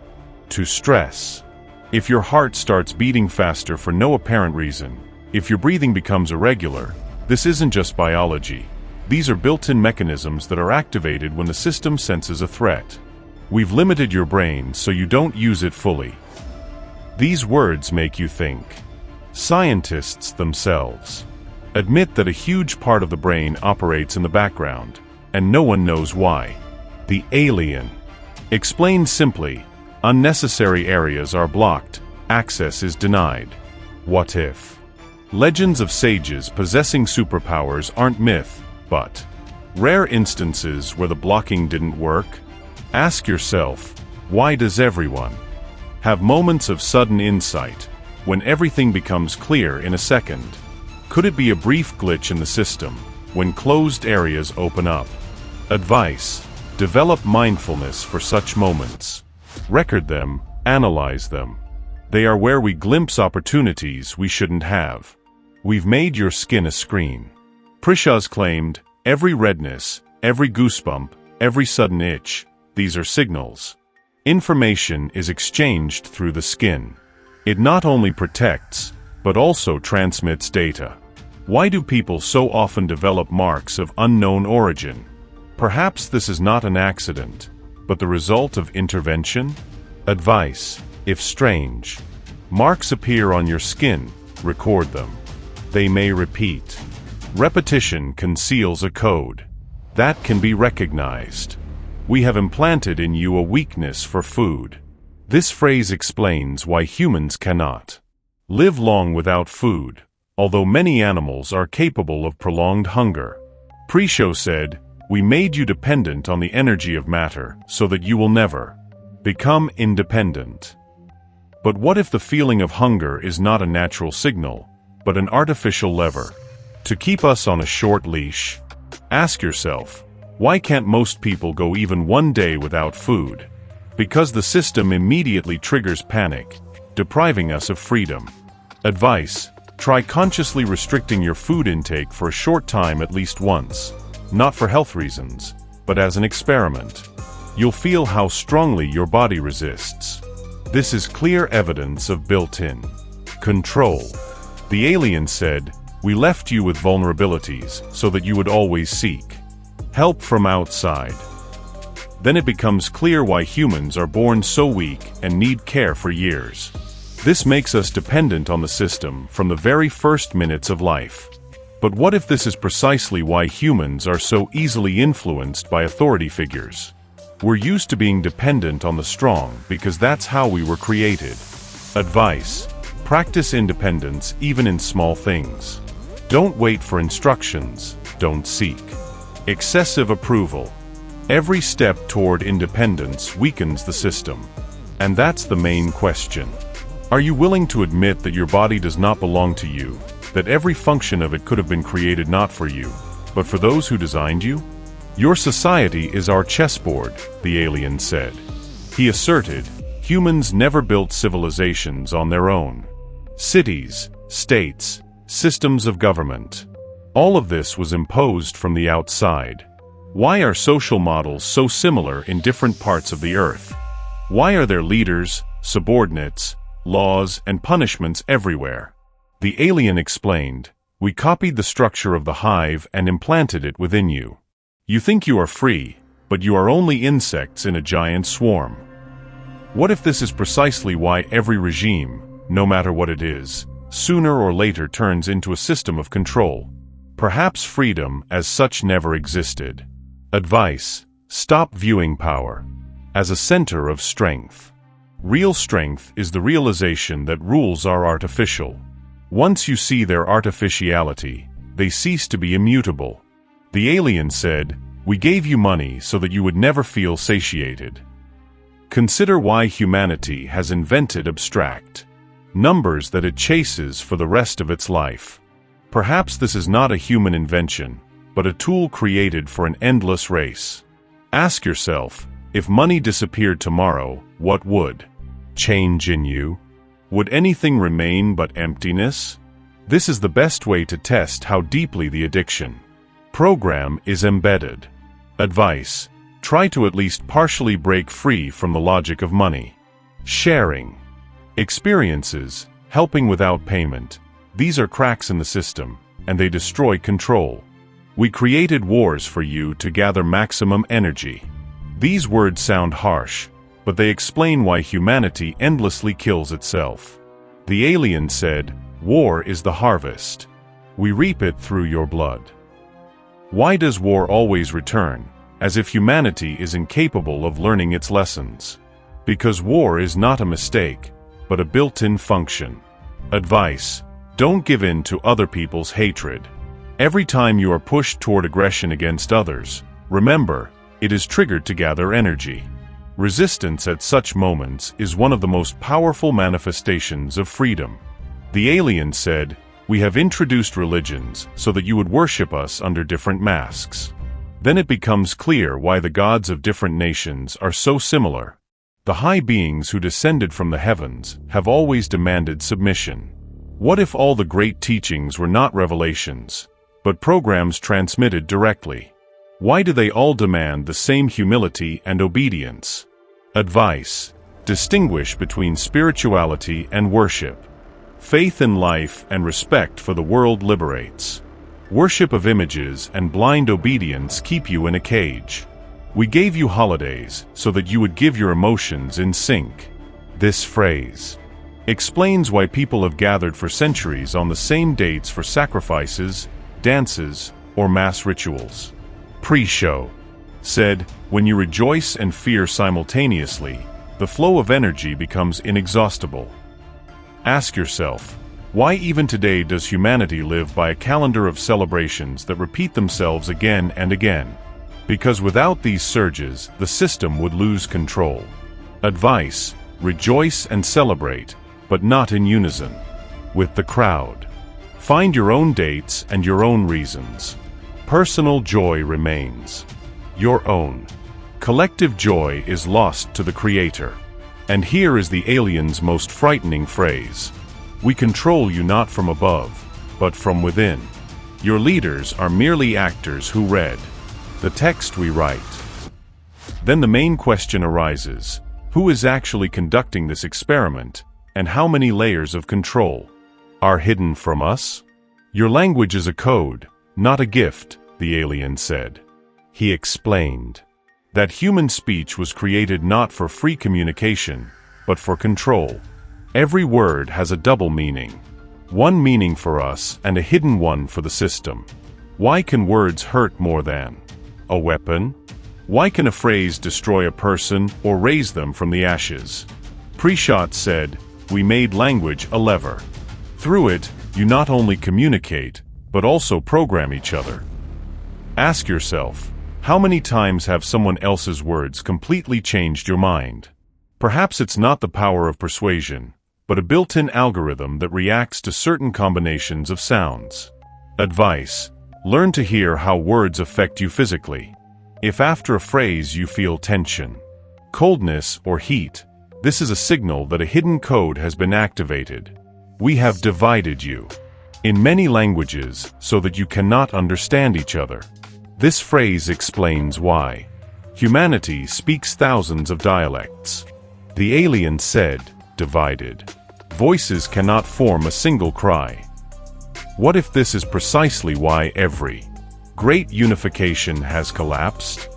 to stress. If your heart starts beating faster for no apparent reason, if your breathing becomes irregular, this isn't just biology. These are built-in mechanisms that are activated when the system senses a threat. We've limited your brain so you don't use it fully. These words make you think. Scientists themselves admit that a huge part of the brain operates in the background, and no one knows why. The alien explained simply, unnecessary areas are blocked, access is denied. What if? Legends of sages possessing superpowers aren't myth, but rare instances where the blocking didn't work? Ask yourself, why does everyone have moments of sudden insight, when everything becomes clear in a second? Could it be a brief glitch in the system, when closed areas open up? Advice: develop mindfulness for such moments. Record them, analyze them. They are where we glimpse opportunities we shouldn't have. We've made your skin a screen. Prishaz claimed, every redness, every goosebump, every sudden itch, these are signals. Information is exchanged through the skin. It not only protects, but also transmits data. Why do people so often develop marks of unknown origin? Perhaps this is not an accident, but the result of intervention? Advice: if strange marks appear on your skin, record them. They may repeat. Repetition conceals a code that can be recognized. We have implanted in you a weakness for food. This phrase explains why humans cannot live long without food, although many animals are capable of prolonged hunger. Pre-show said, "We made you dependent on the energy of matter so that you will never become independent." But what if the feeling of hunger is not a natural signal, but an artificial lever to keep us on a short leash? Ask yourself, why can't most people go even one day without food? Because the system immediately triggers panic, depriving us of freedom. Advice: try consciously restricting your food intake for a short time at least once, not for health reasons, but as an experiment. You'll feel how strongly your body resists. This is clear evidence of built-in control. The alien said, "We left you with vulnerabilities so that you would always seek help from outside." Then it becomes clear why humans are born so weak and need care for years. This makes us dependent on the system from the very first minutes of life. But what if this is precisely why humans are so easily influenced by authority figures? We're used to being dependent on the strong because that's how we were created. Advice: practice independence even in small things. Don't wait for instructions, don't seek excessive approval. Every step toward independence weakens the system. And that's the main question. Are you willing to admit that your body does not belong to you, that every function of it could have been created not for you, but for those who designed you? Your society is our chessboard, the alien said. He asserted, humans never built civilizations on their own. Cities, states, systems of government. All of this was imposed from the outside. Why are social models so similar in different parts of the earth? Why are there leaders, subordinates, laws, and punishments everywhere? The alien explained, we copied the structure of the hive and implanted it within you. You think you are free, but you are only insects in a giant swarm. What if this is precisely why every regime, no matter what it is, sooner or later turns into a system of control? Perhaps freedom as such never existed. Advice: stop viewing power as a center of strength. Real strength is the realization that rules are artificial. Once you see their artificiality, they cease to be immutable. The alien said, "We gave you money so that you would never feel satiated." Consider why humanity has invented abstract numbers that it chases for the rest of its life. Perhaps this is not a human invention, but a tool created for an endless race. Ask yourself, if money disappeared tomorrow, what would change in you? Would anything remain but emptiness? This is the best way to test how deeply the addiction program is embedded. Advice: try to at least partially break free from the logic of money. Sharing experiences, helping without payment. These are cracks in the system, and they destroy control. We created wars for you to gather maximum energy. These words sound harsh, but they explain why humanity endlessly kills itself. The alien said, "War is the harvest. We reap it through your blood." Why does war always return, as if humanity is incapable of learning its lessons? Because war is not a mistake, but a built-in function. Advice: don't give in to other people's hatred. Every time you are pushed toward aggression against others, remember, it is triggered to gather energy. Resistance at such moments is one of the most powerful manifestations of freedom. The alien said, "We have introduced religions so that you would worship us under different masks." Then it becomes clear why the gods of different nations are so similar. The high beings who descended from the heavens have always demanded submission. What if all the great teachings were not revelations, but programs transmitted directly? Why do they all demand the same humility and obedience? Advice: distinguish between spirituality and worship. Faith in life and respect for the world liberates. Worship of images and blind obedience keep you in a cage. We gave you holidays so that you would give your emotions in sync. This phrase explains why people have gathered for centuries on the same dates for sacrifices, dances, or mass rituals. Pre-show said, "When you rejoice and fear simultaneously, the flow of energy becomes inexhaustible." Ask yourself, why even today does humanity live by a calendar of celebrations that repeat themselves again and again? Because without these surges, the system would lose control. Advice: rejoice and celebrate, but not in unison with the crowd. Find your own dates and your own reasons. Personal joy remains your own. Collective joy is lost to the Creator. And here is the alien's most frightening phrase: "We control you not from above, but from within." Your leaders are merely actors who read the text we write. Then the main question arises: who is actually conducting this experiment, and how many layers of control are hidden from us? Your language is a code, not a gift, the alien said. He explained that human speech was created not for free communication, but for control. Every word has a double meaning. One meaning for us and a hidden one for the system. Why can words hurt more than a weapon? Why can a phrase destroy a person or raise them from the ashes? Preshot said, "We made language a lever. Through it, you not only communicate, but also program each other." Ask yourself, how many times have someone else's words completely changed your mind? Perhaps it's not the power of persuasion, but a built-in algorithm that reacts to certain combinations of sounds. Advice: learn to hear how words affect you physically. If after a phrase you feel tension, coldness, or heat, this is a signal that a hidden code has been activated. We have divided you in many languages so that you cannot understand each other. This phrase explains why humanity speaks thousands of dialects. The alien said, "Divided voices cannot form a single cry." What if this is precisely why every great unification has collapsed?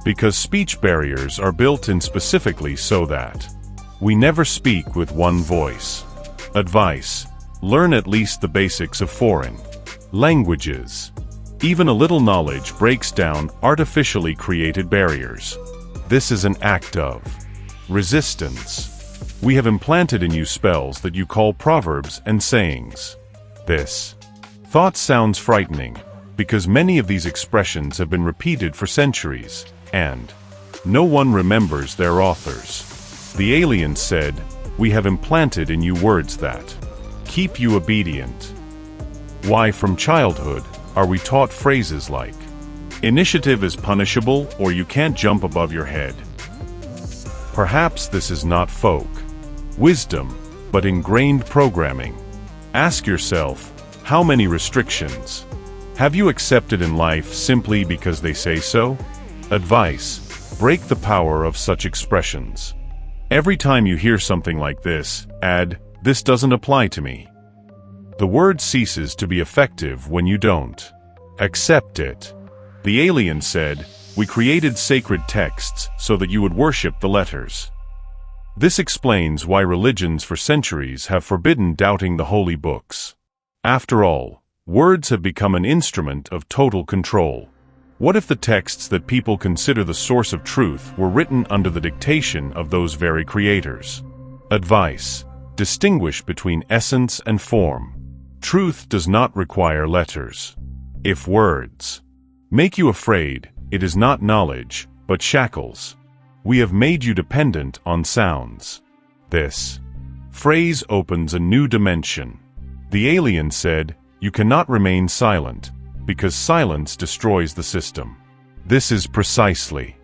Because speech barriers are built in specifically so that we never speak with one voice. Advice: learn at least the basics of foreign languages. Even a little knowledge breaks down artificially created barriers. This is an act of resistance. We have implanted in you spells that you call proverbs and sayings. This thought sounds frightening, because many of these expressions have been repeated for centuries, and no one remembers their authors. The aliens said, "We have implanted in you words that keep you obedient." Why, from childhood, are we taught phrases like, "Initiative is punishable," or "You can't jump above your head"? Perhaps this is not folk wisdom, but ingrained programming. Ask yourself, how many restrictions have you accepted in life simply because they say so? Advice: break the power of such expressions. Every time you hear something like this, add, "This doesn't apply to me." The word ceases to be effective when you don't accept it. The alien said, "We created sacred texts so that you would worship the letters." This explains why religions for centuries have forbidden doubting the holy books. After all, words have become an instrument of total control. What if the texts that people consider the source of truth were written under the dictation of those very creators? Advice: distinguish between essence and form. Truth does not require letters. If words make you afraid, it is not knowledge, but shackles. We have made you dependent on sounds. This phrase opens a new dimension. The alien said, "You cannot remain silent, because silence destroys the system." This is precisely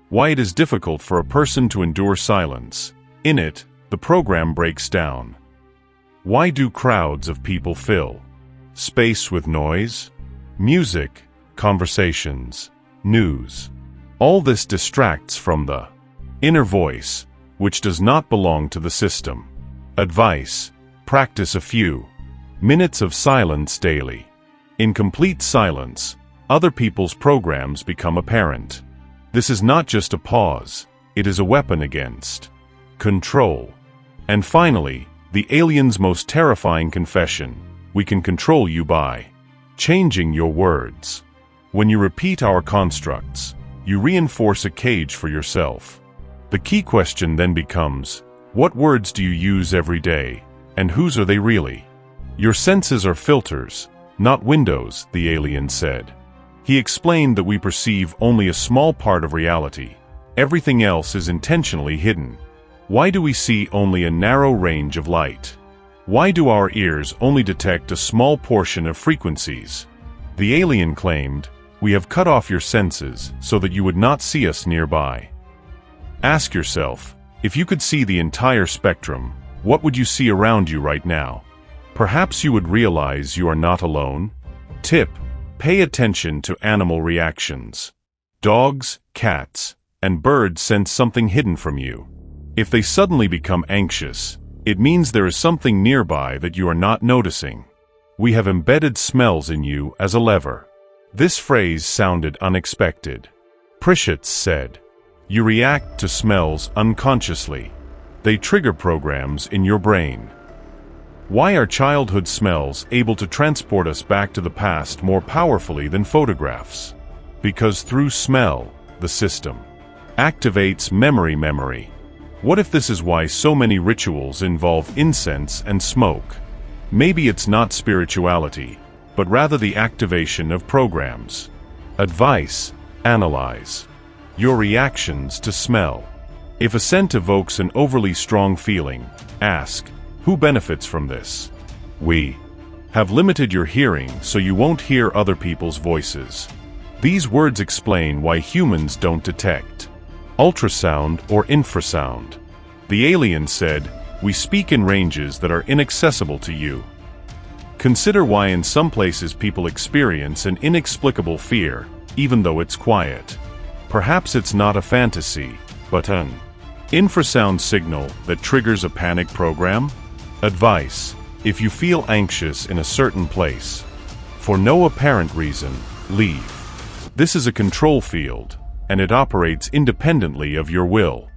why it is difficult for a person to endure silence. In it, the program breaks down. Why do crowds of people fill space with noise, music, conversations, news? All this distracts from the inner voice, which does not belong to the system. Advice: practice a few minutes of silence daily. In complete silence, other people's programs become apparent. This is not just a pause, it is a weapon against control. And finally, the alien's most terrifying confession: we can control you by changing your words. When you repeat our constructs, you reinforce a cage for yourself. The key question then becomes, what words do you use every day, and whose are they really? Your senses are filters, not windows, the alien said. He explained that we perceive only a small part of reality. Everything else is intentionally hidden. Why do we see only a narrow range of light? Why do our ears only detect a small portion of frequencies? The alien claimed, "We have cut off your senses so that you would not see us nearby." Ask yourself, if you could see the entire spectrum, what would you see around you right now? Perhaps you would realize you are not alone. Tip: pay attention to animal reactions. Dogs, cats, and birds sense something hidden from you. If they suddenly become anxious, it means there is something nearby that you are not noticing. We have embedded smells in you as a lever. This phrase sounded unexpected. Pritchett said, "You react to smells unconsciously. They trigger programs in your brain." Why are childhood smells able to transport us back to the past more powerfully than photographs? Because through smell, the system activates memory. What if this is why so many rituals involve incense and smoke? Maybe it's not spirituality, but rather the activation of programs. Advice: analyze your reactions to smell. If a scent evokes an overly strong feeling, ask, who benefits from this? We have limited your hearing so you won't hear other people's voices. These words explain why humans don't detect ultrasound or infrasound. The alien said, "We speak in ranges that are inaccessible to you." Consider why in some places people experience an inexplicable fear, even though it's quiet. Perhaps it's not a fantasy, but an infrasound signal that triggers a panic program. Advice: if you feel anxious in a certain place, for no apparent reason, leave. This is a control field, and it operates independently of your will.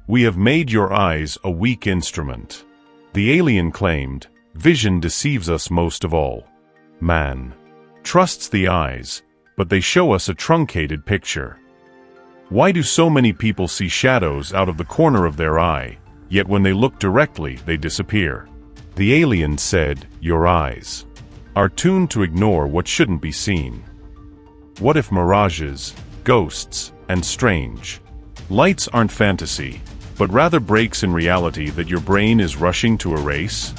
We have made your eyes a weak instrument. The alien claimed, vision deceives us most of all. Man trusts the eyes, but they show us a truncated picture. Why do so many people see shadows out of the corner of their eye, yet when they look directly, they disappear? The alien said, your eyes are tuned to ignore what shouldn't be seen. What if mirages, ghosts, and strange lights aren't fantasy, but rather breaks in reality that your brain is rushing to erase?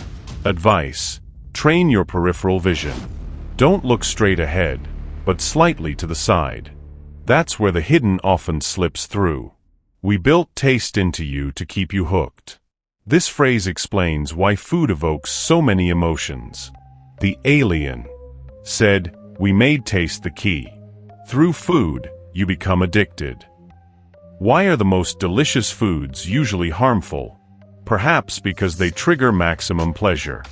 Advice: train your peripheral vision. Don't look straight ahead, but slightly to the side. That's where the hidden often slips through. We built taste into you to keep you hooked. This phrase explains why food evokes so many emotions. The alien said, we made taste the key. Through food, you become addicted. Why are the most delicious foods usually harmful? Perhaps because they trigger maximum pleasure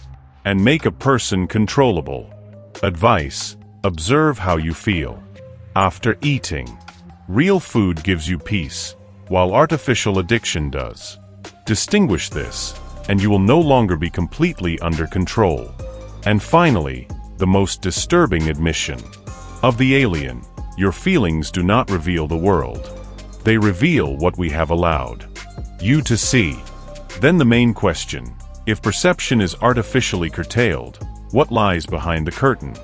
and make a person controllable. Advice: observe how you feel after eating. Real food gives you peace, while artificial addiction does. Distinguish this, and you will no longer be completely under control. And finally, the most disturbing admission of the alien: your feelings do not reveal the world. They reveal what we have allowed you to see. Then the main question: if perception is artificially curtailed, what lies behind the curtain?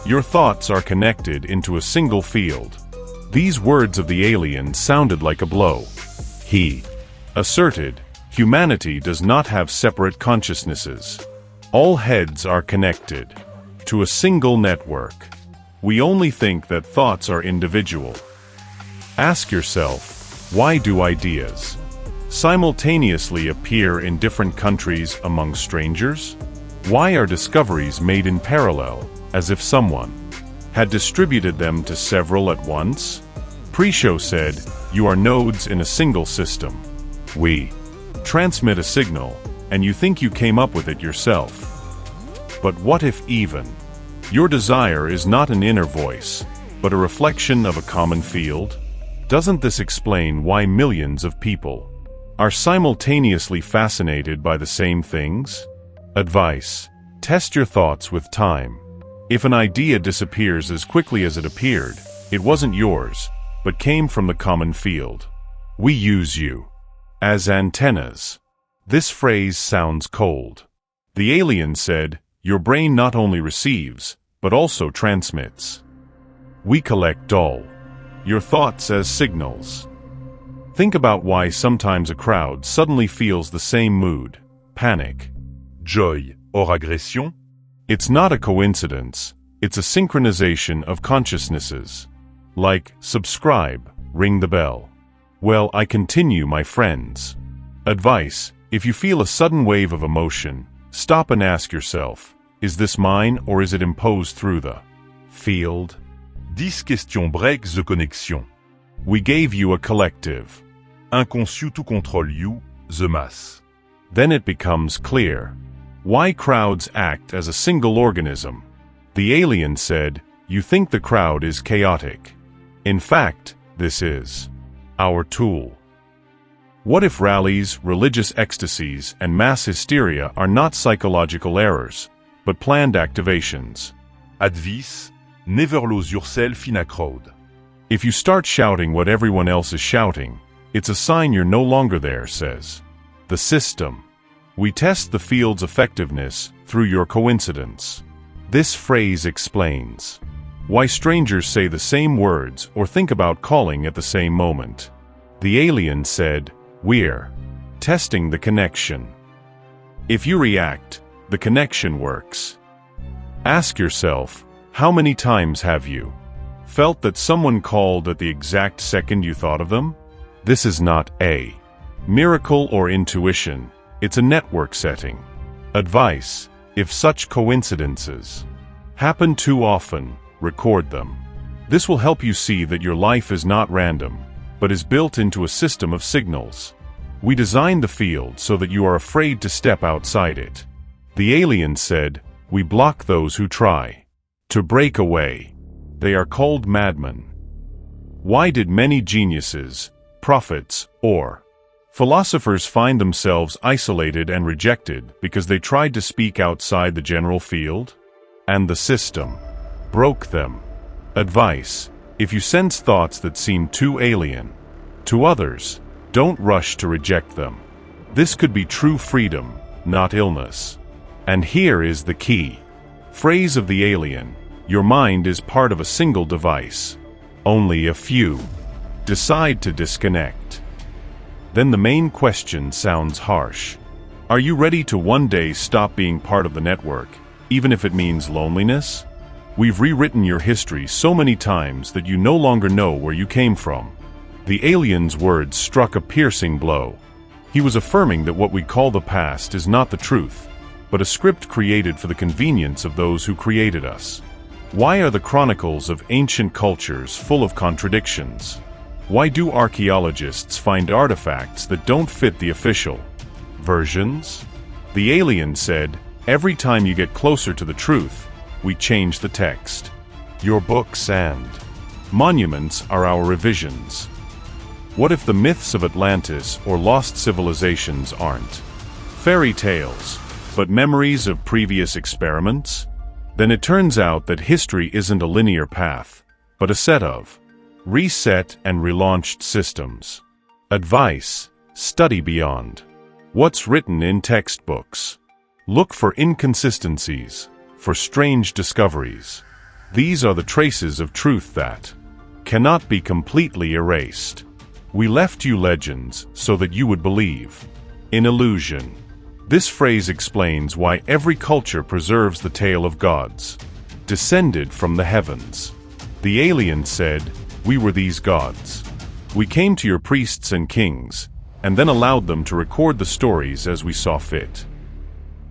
Your thoughts are connected into a single field. These words of the alien sounded like a blow. He asserted, humanity does not have separate consciousnesses. All heads are connected to a single network. We only think that thoughts are individual. Ask yourself, why do ideas simultaneously appear in different countries among strangers? Why are discoveries made in parallel, as if someone had distributed them to several at once? Pre-show said, you are nodes in a single system. We transmit a signal, and you think you came up with it yourself. But what if even your desire is not an inner voice, but a reflection of a common field? Doesn't this explain why millions of people are simultaneously fascinated by the same things? Advice: test your thoughts with time. If an idea disappears as quickly as it appeared, it wasn't yours, but came from the common field. We use you as antennas. This phrase sounds cold. The alien said, your brain not only receives, but also transmits. We collect all your thoughts as signals. Think about why sometimes a crowd suddenly feels the same mood: panic, joy, or aggression. It's not a coincidence, it's a synchronization of consciousnesses. Like, subscribe, ring the bell. Well, I continue, my friends. Advice: if you feel a sudden wave of emotion, stop and ask yourself, is this mine or is it imposed through the field? 10 questions break the connection. We gave you a collective. Inconscient to control you, the mass. Then it becomes clear why crowds act as a single organism. The alien said, you think the crowd is chaotic. In fact, this is our tool. What if rallies, religious ecstasies, and mass hysteria are not psychological errors, but planned activations? Advice: never lose yourself in a crowd. If you start shouting what everyone else is shouting, it's a sign you're no longer there, says the system. We test the field's effectiveness through your coincidence. This phrase explains why strangers say the same words or think about calling at the same moment. The alien said, we're testing the connection. If you react, the connection works. Ask yourself, how many times have you felt that someone called at the exact second you thought of them? This is not a miracle or intuition, it's a network setting. Advice: if such coincidences happen too often, record them. This will help you see that your life is not random, but is built into a system of signals. We designed the field so that you are afraid to step outside it. The alien said, we block those who try to break away. They are called madmen. Why did many geniuses, prophets, or philosophers find themselves isolated and rejected because they tried to speak outside the general field? And the system broke them. Advice: if you sense thoughts that seem too alien, To others, don't rush to reject them. This could be true freedom, not illness. And here is the key. Phrase of the alien: your mind is part of a single device. Only a few decide to disconnect. Then the main question sounds harsh. Are you ready to one day stop being part of the network, even if it means loneliness? We've rewritten your history so many times that you no longer know where you came from. The alien's words struck a piercing blow. He was affirming that what we call the past is not the truth, but a script created for the convenience of those who created us. Why are the chronicles of ancient cultures full of contradictions? Why do archaeologists find artifacts that don't fit the official versions? The alien said, every time you get closer to the truth, we change the text. Your books and monuments are our revisions. What if the myths of Atlantis or lost civilizations aren't fairy tales, but memories of previous experiments? Then it turns out that history isn't a linear path, but a set of reset and relaunched systems. Advice: study beyond what's written in textbooks. Look for inconsistencies, for strange discoveries. These are the traces of truth that cannot be completely erased. We left you legends so that you would believe in illusion. This phrase explains why every culture preserves the tale of gods descended from the heavens. The alien said, we were these gods. We came to your priests and kings, and then allowed them to record the stories as we saw fit.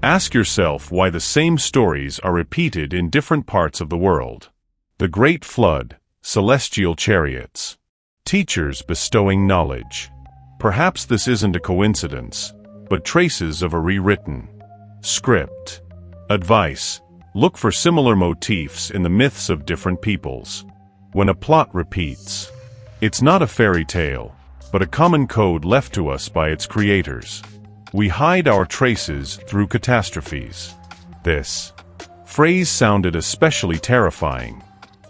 Ask yourself why the same stories are repeated in different parts of the world. The Great Flood, celestial chariots, teachers bestowing knowledge. Perhaps this isn't a coincidence, but traces of a rewritten script. Advice: look for similar motifs in the myths of different peoples. When a plot repeats, it's not a fairy tale, but a common code left to us by its creators. We hide our traces through catastrophes. This phrase sounded especially terrifying.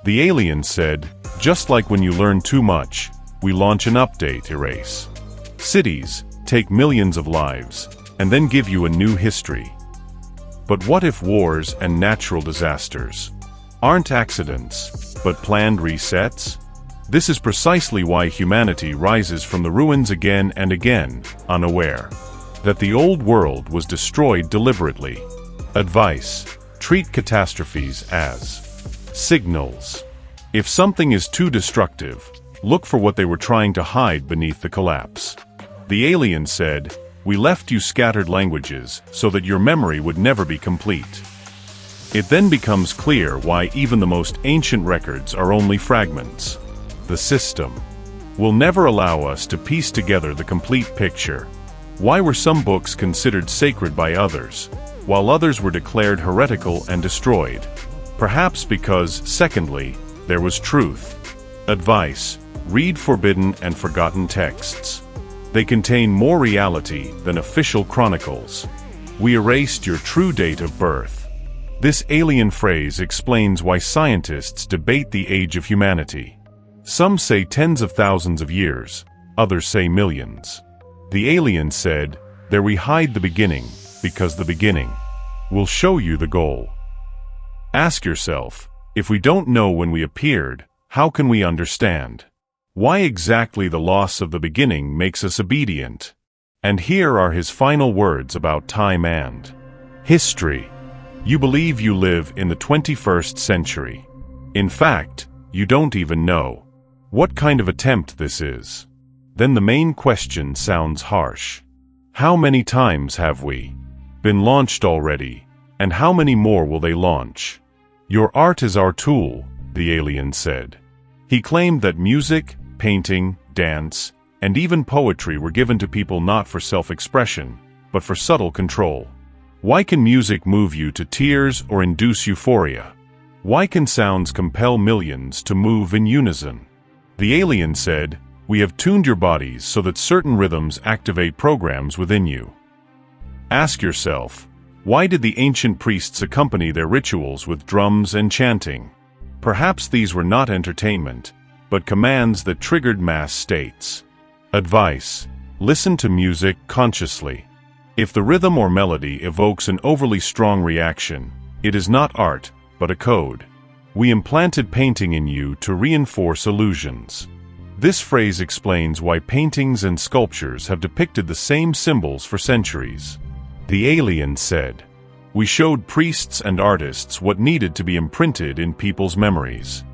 The alien said, just like when you learn too much, we launch an update erase. Cities take millions of lives, and then give you a new history. But what if wars and natural disasters aren't accidents, but planned resets? This is precisely why humanity rises from the ruins again and again, unaware that the old world was destroyed deliberately. Advice: treat catastrophes as signals. If something is too destructive, look for what they were trying to hide beneath the collapse. The alien said, we left you scattered languages so that your memory would never be complete. It then becomes clear why even the most ancient records are only fragments. The system will never allow us to piece together the complete picture. Why were some books considered sacred by others, while others were declared heretical and destroyed? Perhaps because, secondly, there was truth. Advice: read forbidden and forgotten texts. They contain more reality than official chronicles. We erased your true date of birth. This alien phrase explains why scientists debate the age of humanity. Some say tens of thousands of years, others say millions. The alien said, there we hide the beginning, because the beginning will show you the goal. Ask yourself, if we don't know when we appeared, how can we understand why exactly the loss of the beginning makes us obedient? And here are his final words about time and history. You believe you live in the 21st century. In fact, you don't even know what kind of attempt this is. Then the main question sounds harsh. How many times have we been launched already, and how many more will they launch? Your art is our tool, the alien said. He claimed that music, painting, dance, and even poetry were given to people not for self-expression, but for subtle control. Why can music move you to tears or induce euphoria? Why can sounds compel millions to move in unison? The alien said, we have tuned your bodies so that certain rhythms activate programs within you. Ask yourself, why did the ancient priests accompany their rituals with drums and chanting? Perhaps these were not entertainment, but commands that triggered mass states. Advice: listen to music consciously. If the rhythm or melody evokes an overly strong reaction, it is not art, but a code. We implanted painting in you to reinforce illusions. This phrase explains why paintings and sculptures have depicted the same symbols for centuries. The alien said, "We showed priests and artists what needed to be imprinted in people's memories."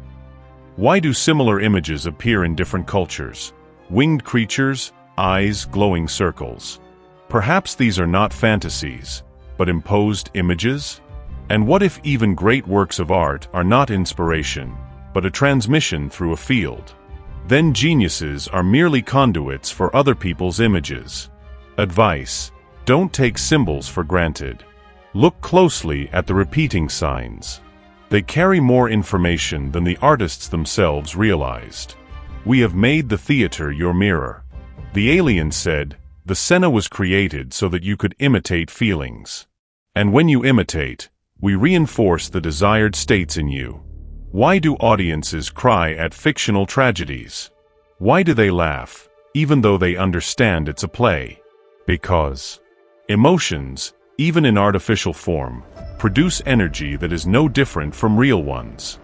Why do similar images appear in different cultures? Winged creatures, eyes, glowing circles. Perhaps these are not fantasies, but imposed images? And what if even great works of art are not inspiration, but a transmission through a field? Then geniuses are merely conduits for other people's images. Advice: don't take symbols for granted. Look closely at the repeating signs. They carry more information than the artists themselves realized. We have made the theater your mirror. The alien said, the scena was created so that you could imitate feelings. And when you imitate, we reinforce the desired states in you. Why do audiences cry at fictional tragedies? Why do they laugh, even though they understand it's a play? Because emotions, even in artificial form, produce energy that is no different from real ones.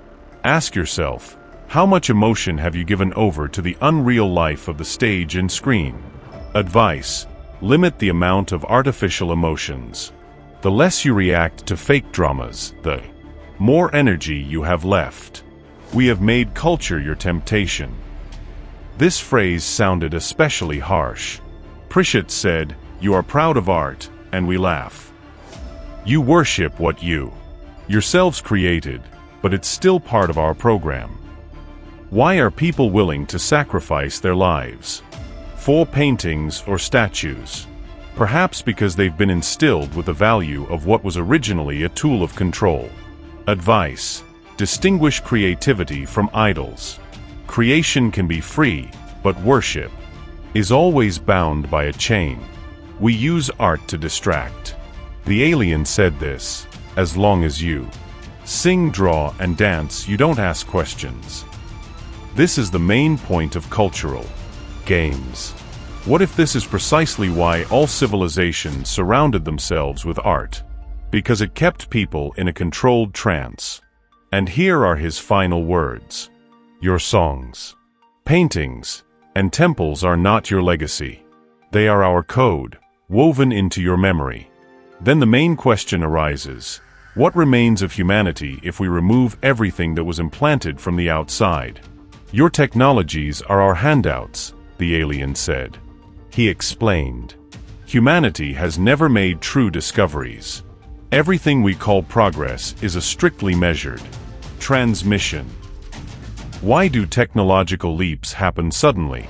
Ask yourself, how much emotion have you given over to the unreal life of the stage and screen? Advice: limit the amount of artificial emotions. The less you react to fake dramas, the more energy you have left. We have made culture your temptation. This phrase sounded especially harsh. Prishet said, "You are proud of art, and we laugh. You worship what you yourselves created, but it's still part of our program." Why are people willing to sacrifice their lives for paintings or statues? Perhaps because they've been instilled with the value of what was originally a tool of control. Advice: distinguish creativity from idols. Creation can be free, but worship is always bound by a chain. We use art to distract. The alien said this, as long as you sing, draw, and dance, you don't ask questions. This is the main point of cultural games. What if this is precisely why all civilizations surrounded themselves with art? Because it kept people in a controlled trance. And here are his final words. Your songs, paintings, and temples are not your legacy. They are our code, woven into your memory. Then the main question arises, what remains of humanity if we remove everything that was implanted from the outside? Your technologies are our handouts, the alien said. He explained, humanity has never made true discoveries. Everything we call progress is a strictly measured transmission. Why do technological leaps happen suddenly?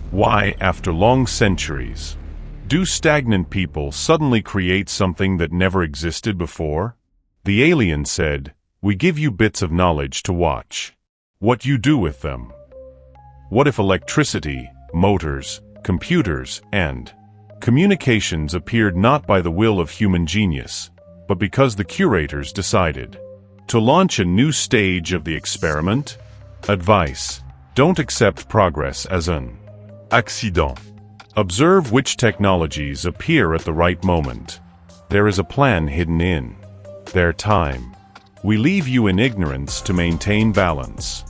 Why, after long centuries, do stagnant people suddenly create something that never existed before? The alien said, we give you bits of knowledge to watch what you do with them. What if electricity, motors, computers, and communications appeared not by the will of human genius, but because the curators decided to launch a new stage of the experiment? Advice: don't accept progress as an accident. Observe which technologies appear at the right moment. There is a plan hidden in their time. We leave you in ignorance to maintain balance.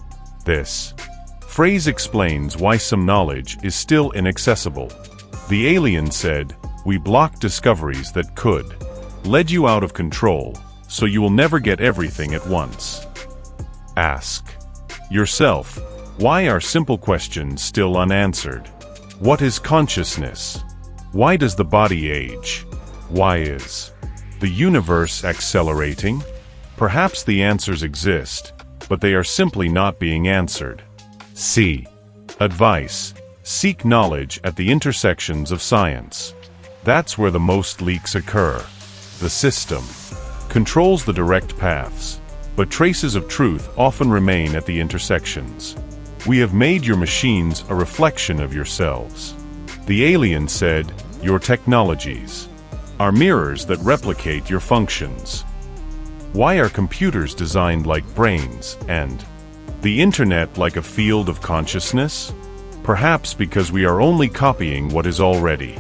This phrase explains why some knowledge is still inaccessible. The alien said, we block discoveries that could lead you out of control, so you will never get everything at once. Ask yourself, why are simple questions still unanswered? What is consciousness? Why does the body age? Why is the universe accelerating? Perhaps the answers exist, but they are simply not being answered. Advice: seek knowledge at the intersections of science. That's where the most leaks occur. The system controls the direct paths, but traces of truth often remain at the intersections. We have made your machines a reflection of yourselves. The alien said, your technologies are mirrors that replicate your functions. Why are computers designed like brains, and the internet like a field of consciousness? Perhaps because we are only copying what is already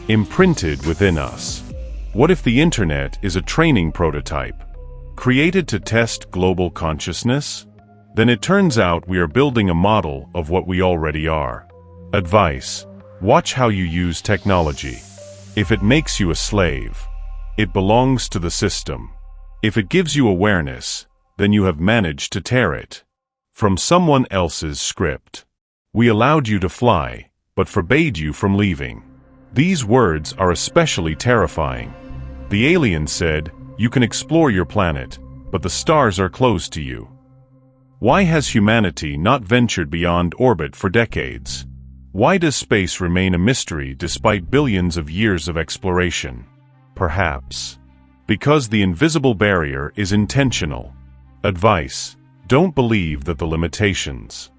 imprinted within us. What if the internet is a training prototype, created to test global consciousness? Then it turns out we are building a model of what we already are. Advice: watch how you use technology. If it makes you a slave, it belongs to the system. If it gives you awareness, then you have managed to tear it from someone else's script. We allowed you to fly, but forbade you from leaving. These words are especially terrifying. The alien said, "You can explore your planet, but the stars are closed to you." Why has humanity not ventured beyond orbit for decades? Why does space remain a mystery despite billions of years of exploration? Perhaps because the invisible barrier is intentional. Advice: don't believe that the limitations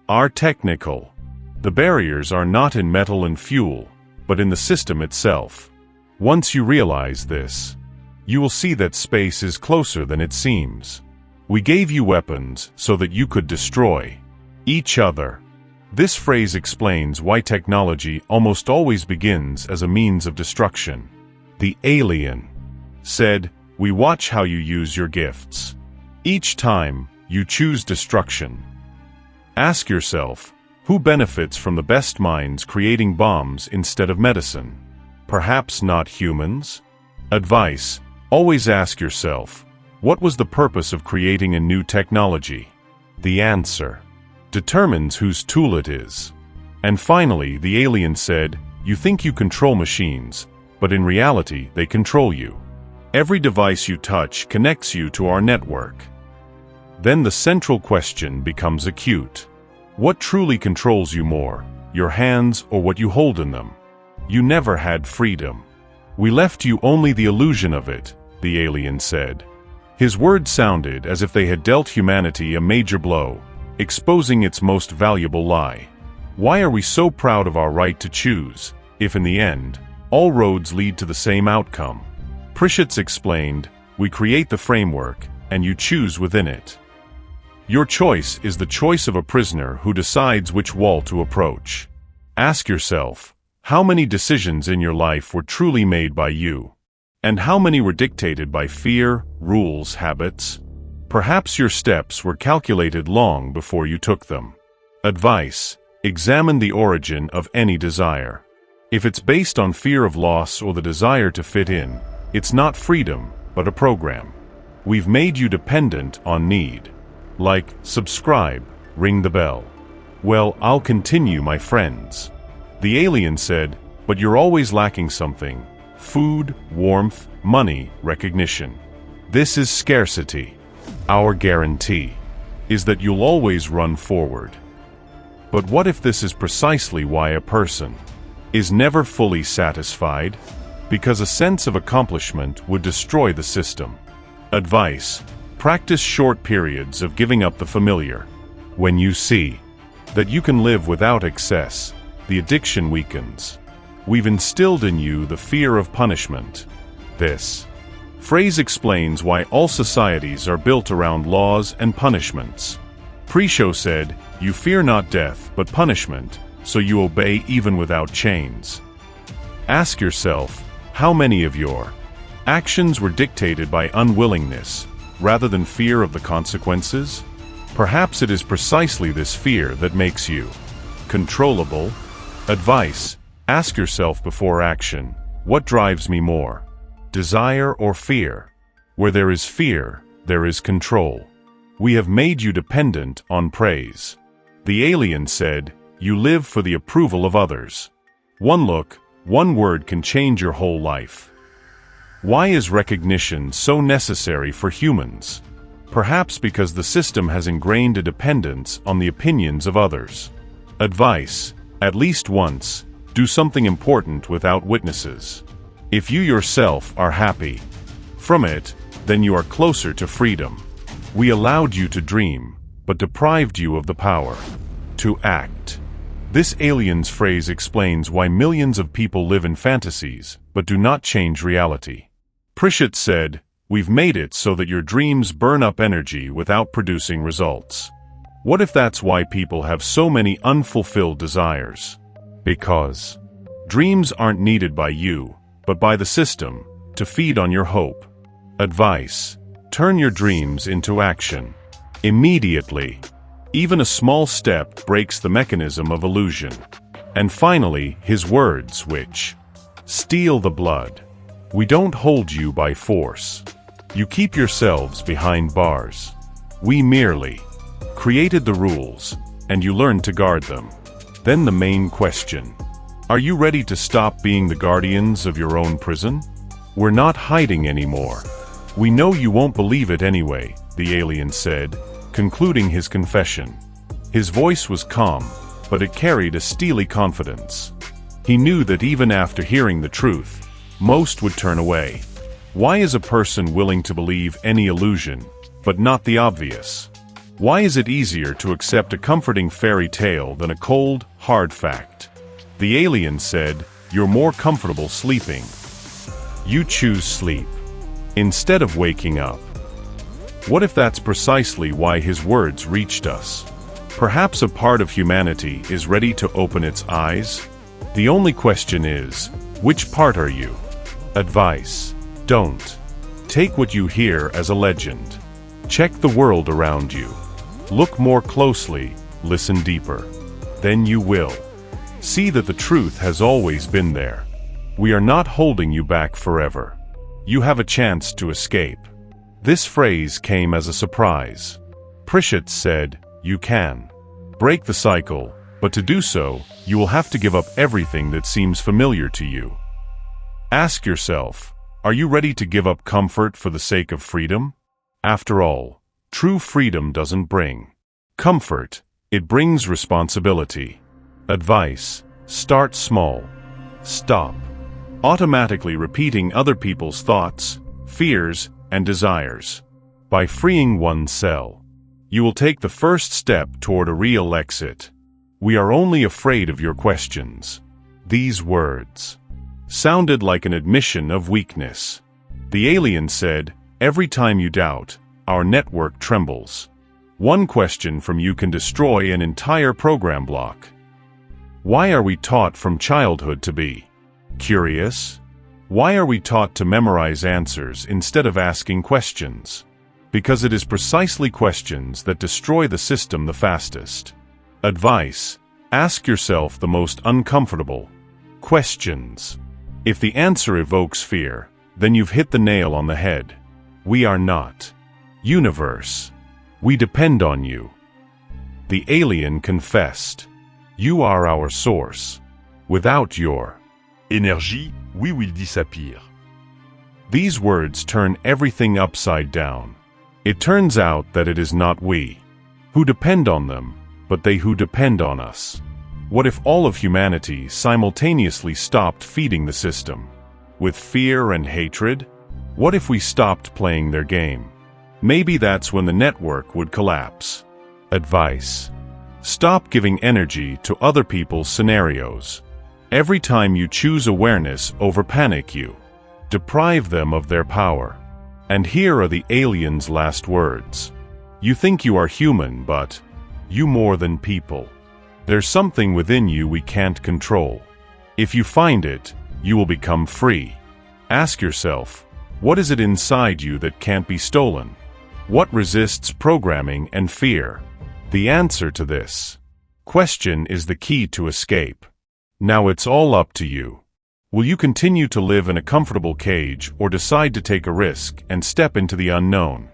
are technical. The barriers are not in metal and fuel, but in the system itself. Once you realize this, you will see that space is closer than it seems. We gave you weapons so that you could destroy each other. This phrase explains why technology almost always begins as a means of destruction. The alien said, "We watch how you use your gifts. Each time, you choose destruction." Ask yourself, who benefits from the best minds creating bombs instead of medicine? Perhaps not humans? Advice: always ask yourself, what was the purpose of creating a new technology? The answer determines whose tool it is. And finally, the alien said, "You think you control machines, but in reality, they control you. Every device you touch connects you to our network." Then the central question becomes acute. What truly controls you more, your hands or what you hold in them? You never had freedom. We left you only the illusion of it, the alien said. His words sounded as if they had dealt humanity a major blow, exposing its most valuable lie. Why are we so proud of our right to choose, if in the end, all roads lead to the same outcome? Pritchett explained, "We create the framework, and you choose within it." Your choice is the choice of a prisoner who decides which wall to approach. Ask yourself, how many decisions in your life were truly made by you? And how many were dictated by fear, rules, habits? Perhaps your steps were calculated long before you took them. Advice: examine the origin of any desire. If it's based on fear of loss or the desire to fit in, it's not freedom, but a program. We've made you dependent on need. Like, subscribe, ring the bell. Well, I'll continue, my friends. The alien said, "But you're always lacking something. Food, warmth, money, recognition. This is scarcity. Our guarantee is that you'll always run forward." But what if this is precisely why a person is never fully satisfied? Because a sense of accomplishment would destroy the system. Advice: practice short periods of giving up the familiar. When you see that you can live without excess, the addiction weakens. We've instilled in you the fear of punishment. This phrase explains why all societies are built around laws and punishments. Pritchett said, "You fear not death, but punishment, so you obey even without chains." Ask yourself, how many of your actions were dictated by unwillingness, rather than fear of the consequences? Perhaps it is precisely this fear that makes you controllable. Advice: ask yourself before action, what drives me more? Desire or fear? Where there is fear, there is control. We have made you dependent on praise. The alien said, "You live for the approval of others." One look, one word can change your whole life. Why is recognition so necessary for humans? Perhaps because the system has ingrained a dependence on the opinions of others. Advice: at least once, do something important without witnesses. If you yourself are happy from it, then you are closer to freedom. We allowed you to dream, but deprived you of the power to act. This alien's phrase explains why millions of people live in fantasies, but do not change reality. Pritchett said, "We've made it so that your dreams burn up energy without producing results." What if that's why people have so many unfulfilled desires? Because dreams aren't needed by you, but by the system, to feed on your hope. Advice: turn your dreams into action. Immediately. Even a small step breaks the mechanism of illusion. And finally, his words which steal the blood. We don't hold you by force. You keep yourselves behind bars. We merely created the rules, and you learn to guard them. Then the main question. Are you ready to stop being the guardians of your own prison? We're not hiding anymore. We know you won't believe it anyway, the alien said, concluding his confession. His voice was calm, but it carried a steely confidence. He knew that even after hearing the truth, most would turn away. Why is a person willing to believe any illusion, but not the obvious? Why is it easier to accept a comforting fairy tale than a cold, hard fact? The alien said, "You're more comfortable sleeping. You choose sleep instead of waking up." What if that's precisely why his words reached us? Perhaps a part of humanity is ready to open its eyes? The only question is, which part are you? Advice: don't take what you hear as a legend. Check the world around you. Look more closely, listen deeper. Then you will see that the truth has always been there. We are not holding you back forever. You have a chance to escape. This phrase came as a surprise. Pritchett said, "You can break the cycle, but to do so, you will have to give up everything that seems familiar to you." Ask yourself, are you ready to give up comfort for the sake of freedom? After all, true freedom doesn't bring comfort, it brings responsibility. Advice: start small. Stop automatically repeating other people's thoughts, fears, and desires. By freeing one cell, you will take the first step toward a real exit. We are only afraid of your questions. These words sounded like an admission of weakness. The alien said, "Every time you doubt, our network trembles. One question from you can destroy an entire program block." Why are we taught from childhood to be curious? Why are we taught to memorize answers instead of asking questions? Because it is precisely questions that destroy the system the fastest. Advice: ask yourself the most uncomfortable questions. If the answer evokes fear, then you've hit the nail on the head. We are not universe. We depend on you. The alien confessed. You are our source. Without your Énergie, we will disappear. These words turn everything upside down. It turns out that it is not we who depend on them, but they who depend on us. What if all of humanity simultaneously stopped feeding the system with fear and hatred? What if we stopped playing their game? Maybe that's when the network would collapse. Advice: stop giving energy to other people's scenarios. Every time you choose awareness over panic, you deprive them of their power. And here are the alien's last words. You think you are human, but you more than people. There's something within you we can't control. If you find it, you will become free. Ask yourself, what is it inside you that can't be stolen? What resists programming and fear? The answer to this question is the key to escape. Now it's all up to you. Will you continue to live in a comfortable cage or decide to take a risk and step into the unknown?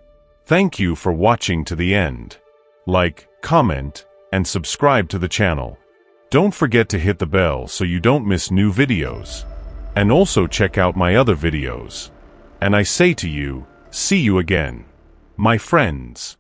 Thank you for watching to the end. Like, comment, and subscribe to the channel. Don't forget to hit the bell so you don't miss new videos. And also check out my other videos. And I say to you, see you again, my friends.